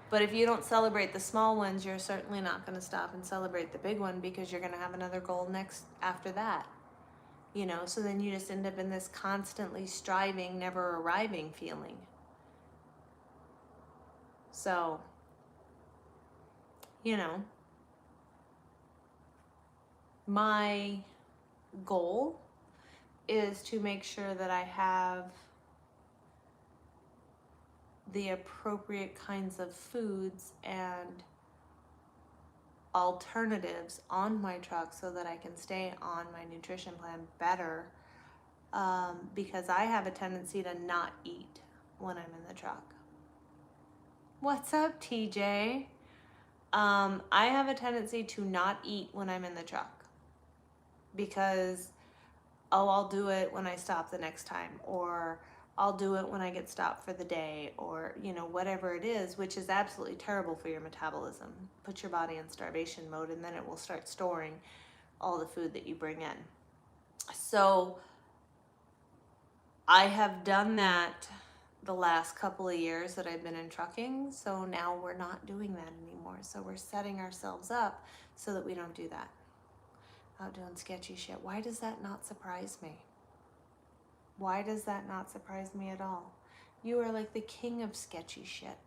But if you don't celebrate the small ones, you're certainly not going to stop and celebrate the big one, because you're going to have another goal next after that. You know, so then you just end up in this constantly striving, never arriving feeling. So, you know, my goal is to make sure that I have the appropriate kinds of foods and alternatives on my truck so that I can stay on my nutrition plan better, because I have a tendency to not eat when I'm in the truck. What's up, TJ? I have a tendency to not eat when I'm in the truck because, I'll do it when I stop the next time, or I'll do it when I get stopped for the day, or, you know, whatever it is, which is absolutely terrible for your metabolism. Put your body in starvation mode, and then it will start storing all the food that you bring in. So I have done that the last couple of years that I've been in trucking. So now we're not doing that anymore. So we're setting ourselves up so that we don't do that. Out doing sketchy shit. Why does that not surprise me? Why does that not surprise me at all? You are like the king of sketchy shit.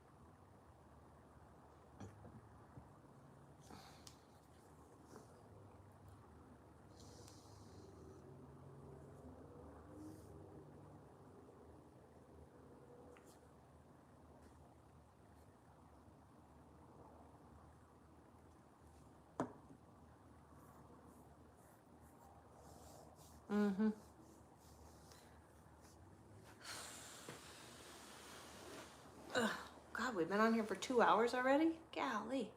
Mm-hmm. Ugh, God, we've been on here for 2 hours already? Golly.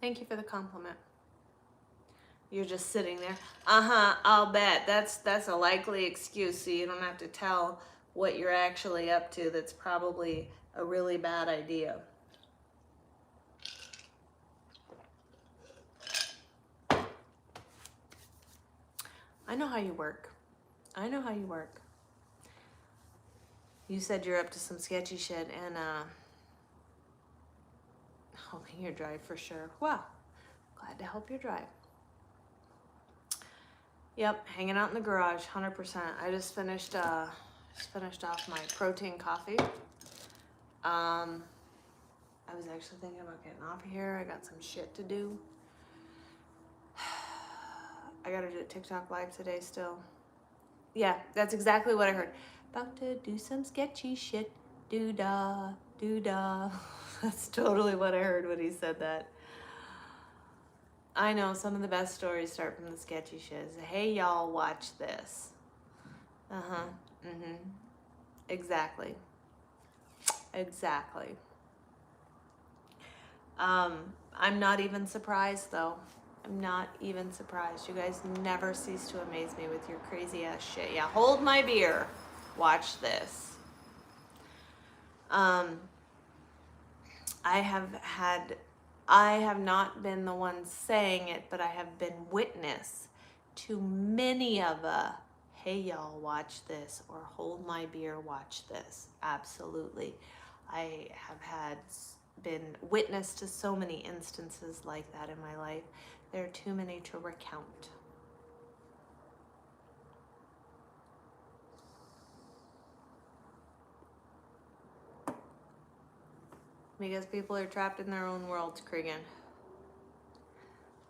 Thank you for the compliment. You're just sitting there. I'll bet. That's a likely excuse, so you don't have to tell what you're actually up to. That's probably a really bad idea. I know how you work. I know how you work. You said you're up to some sketchy shit, and helping your drive for sure. Wow, glad to help your drive. Yep, hanging out in the garage, 100%. I just finished off my protein coffee. I was actually thinking about getting off of here. I got some shit to do. I gotta do a TikTok live today still. Yeah, that's exactly what I heard. About to do some sketchy shit. Doo-dah, doo-dah. That's totally what I heard when he said that. I know, some of the best stories start from the sketchy shit. Hey, y'all, watch this. Exactly. Exactly. I'm not even surprised, though. I'm not even surprised. You guys never cease to amaze me with your crazy ass shit. Yeah, hold my beer. Watch this. I have not been the one saying it, but I have been witness to many of hey y'all, watch this, or hold my beer, watch this. Absolutely. I have been witness to so many instances like that in my life. There are too many to recount. Because people are trapped in their own worlds, Cregan.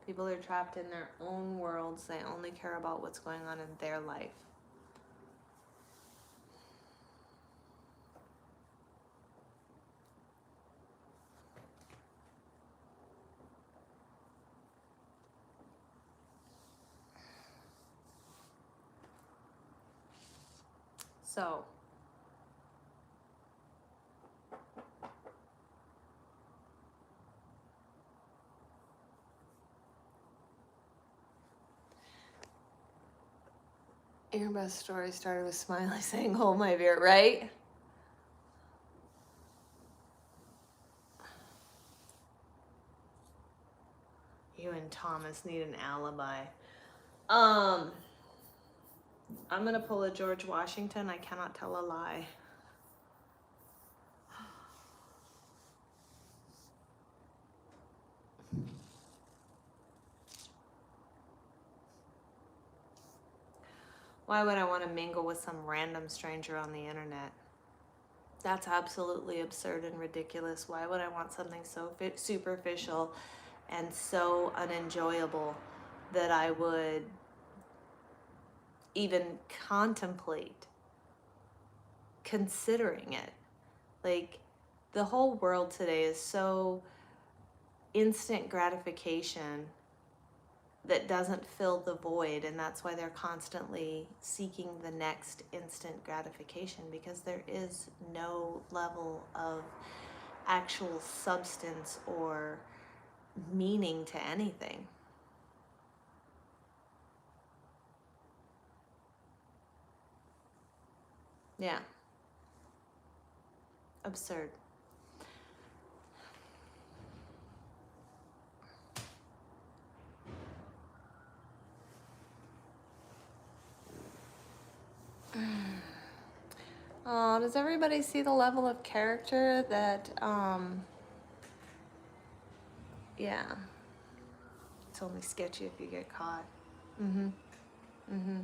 People are trapped in their own worlds. They only care about what's going on in their life. So, your best story started with Smiley saying, hold my beer, right? You and Thomas need an alibi. I'm gonna pull a George Washington. I cannot tell a lie. Why would I want to mingle with some random stranger on the internet? That's absolutely absurd and ridiculous. Why would I want something so superficial and so unenjoyable that I would even contemplate considering it? Like, the whole world today is so instant gratification that doesn't fill the void, and that's why they're constantly seeking the next instant gratification, because there is no level of actual substance or meaning to anything. Yeah. Absurd. Oh, does everybody see the level of character that, yeah. It's only sketchy if you get caught. Mm-hmm. Mm-hmm.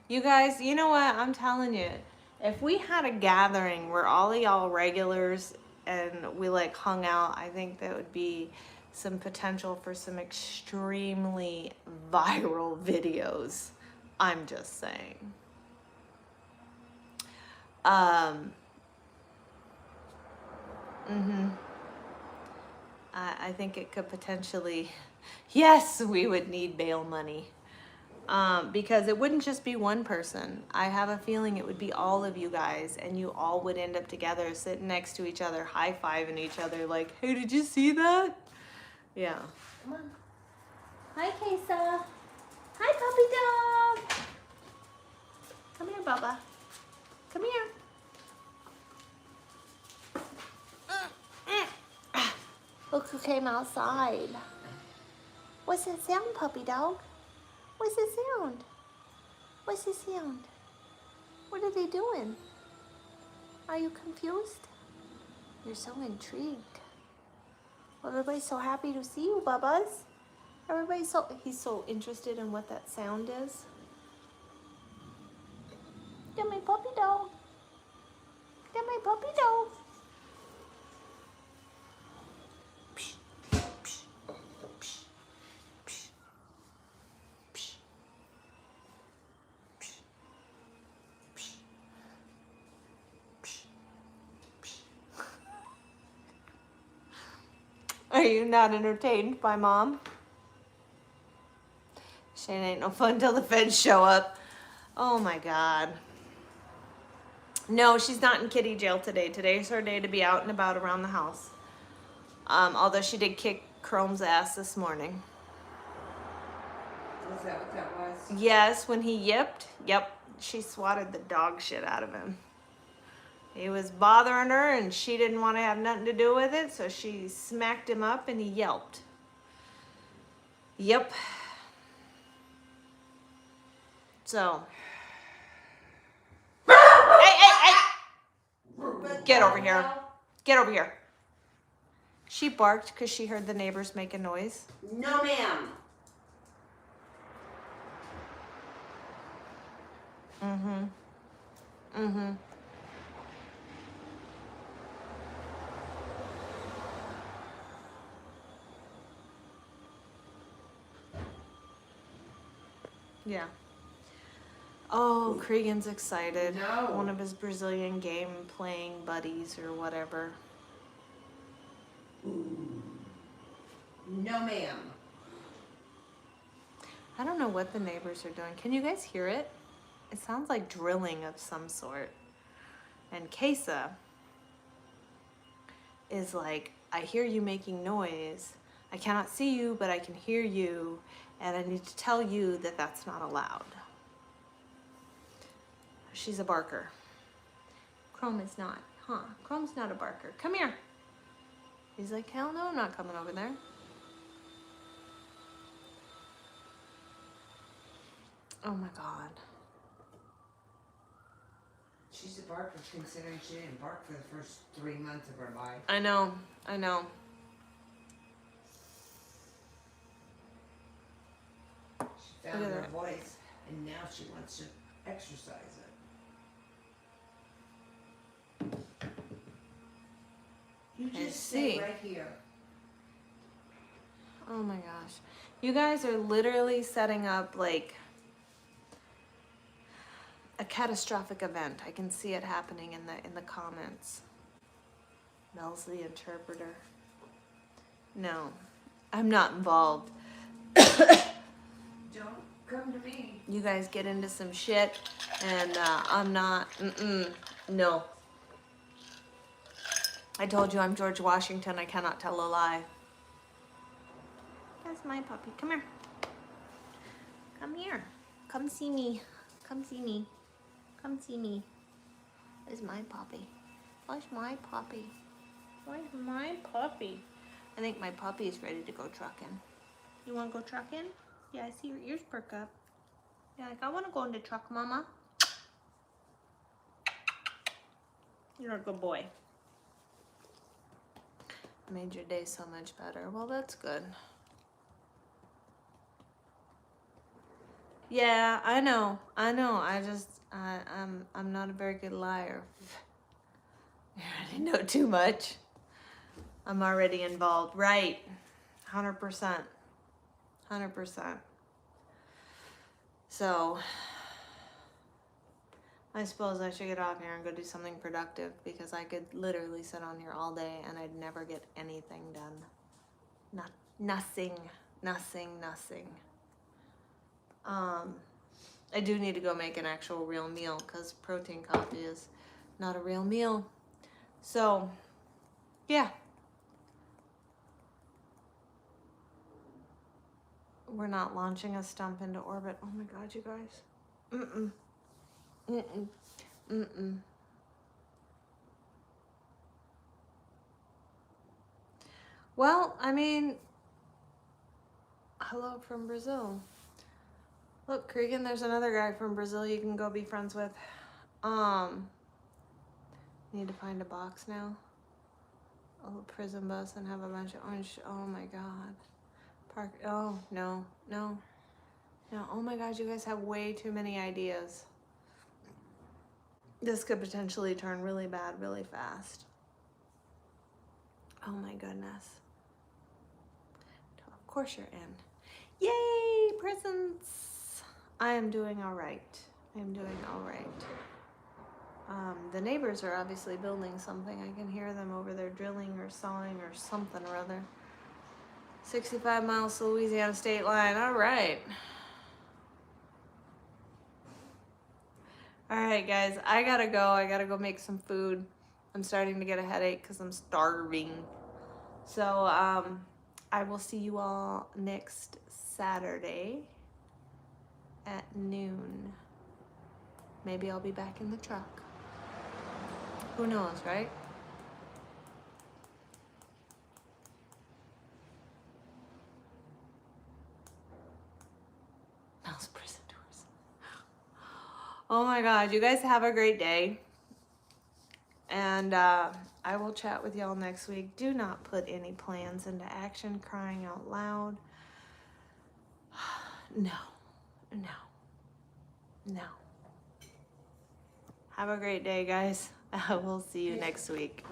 You guys, you know what? I'm telling you, if we had a gathering where all of y'all regulars and we like hung out, I think that would be some potential for some extremely viral videos. I'm just saying. I think it could potentially, yes, we would need bail money. Because it wouldn't just be one person. I have a feeling it would be all of you guys, and you all would end up together, sitting next to each other, high-fiving each other, like, hey, did you see that? Yeah. Come on. Hi, Kesa. Hi, puppy dog. Come here, Bubba. Come here. Look who came outside. What's that sound, puppy dog? What's the sound? What's the sound? What are they doing? Are you confused? You're so intrigued. Well, everybody's so happy to see you, Bubbas. He's so interested in what that sound is. Get my puppy dog. Get my puppy dog. Are you not entertained by Mom? Shane ain't no fun till the feds show up. Oh my God. No, she's not in kitty jail today. Today's her day to be out and about around the house. Although she did kick Chrome's ass this morning. Is that what that was? Yes, when he yipped, yep, she swatted the dog shit out of him. He was bothering her and she didn't want to have nothing to do with it, so she smacked him up and he yelped. Yep. So. Hey! Get over here. Get over here. She barked because she heard the neighbors make a noise. No, ma'am. Yeah. Oh, Cregan's excited. No. One of his Brazilian game playing buddies or whatever. No, ma'am. I don't know what the neighbors are doing. Can you guys hear it? It sounds like drilling of some sort. And Kesa is like, I hear you making noise. I cannot see you, but I can hear you. And I need to tell you that that's not allowed. She's a barker. Chrome is not, huh? Chrome's not a barker. Come here. He's like, hell no, I'm not coming over there. Oh my God. She's a barker considering she didn't bark for the first 3 months of her life. I know, I know. She found Look at her that. voice, and now she wants to exercise it. You I just stay see. right here. Oh my gosh. You guys are literally setting up like a catastrophic event. I can see it happening in the comments. Mel's the interpreter. No, I'm not involved. Don't come to me. You guys get into some shit, and I'm not. No. I told you I'm George Washington. I cannot tell a lie. That's my puppy. Come here. Come here. Come see me. Come see me. Come see me. Where's my puppy? Where's my puppy? Where's my puppy? I think my puppy is ready to go trucking. You want to go trucking? Yeah, I see your ears perk up. Yeah, like, I want to go in the truck, Mama. You're a good boy. Made your day so much better. Well, that's good. Yeah, I know. I'm not a very good liar. I already know too much. I'm already involved. Right. 100%. 100%. So, I suppose I should get off here and go do something productive because I could literally sit on here all day and I'd never get anything done. Nothing. I do need to go make an actual real meal because protein coffee is not a real meal. So, yeah. We're not launching a stump into orbit. Oh my God, you guys. Well, I mean, hello from Brazil. Look, Cregan, there's another guy from Brazil you can go be friends with. Need to find a box now. Oh, prison bus and have a bunch of orange. Oh my God. Park. Oh, no. Oh my God, you guys have way too many ideas. This could potentially turn really bad really fast. Oh my goodness. Of course you're in. Yay, prisons. I am doing all right. The neighbors are obviously building something. I can hear them over there drilling or sawing or something or other. 65 miles to Louisiana state line. All right. All right, guys. I gotta go. I gotta go make some food. I'm starting to get a headache because I'm starving. So, I will see you all next Saturday at noon. Maybe I'll be back in the truck. Who knows, right? Mel's prison tours. Oh my God, you guys have a great day. And I will chat with y'all next week. Do not put any plans into action, crying out loud. No. Have a great day, guys. I will see you next week.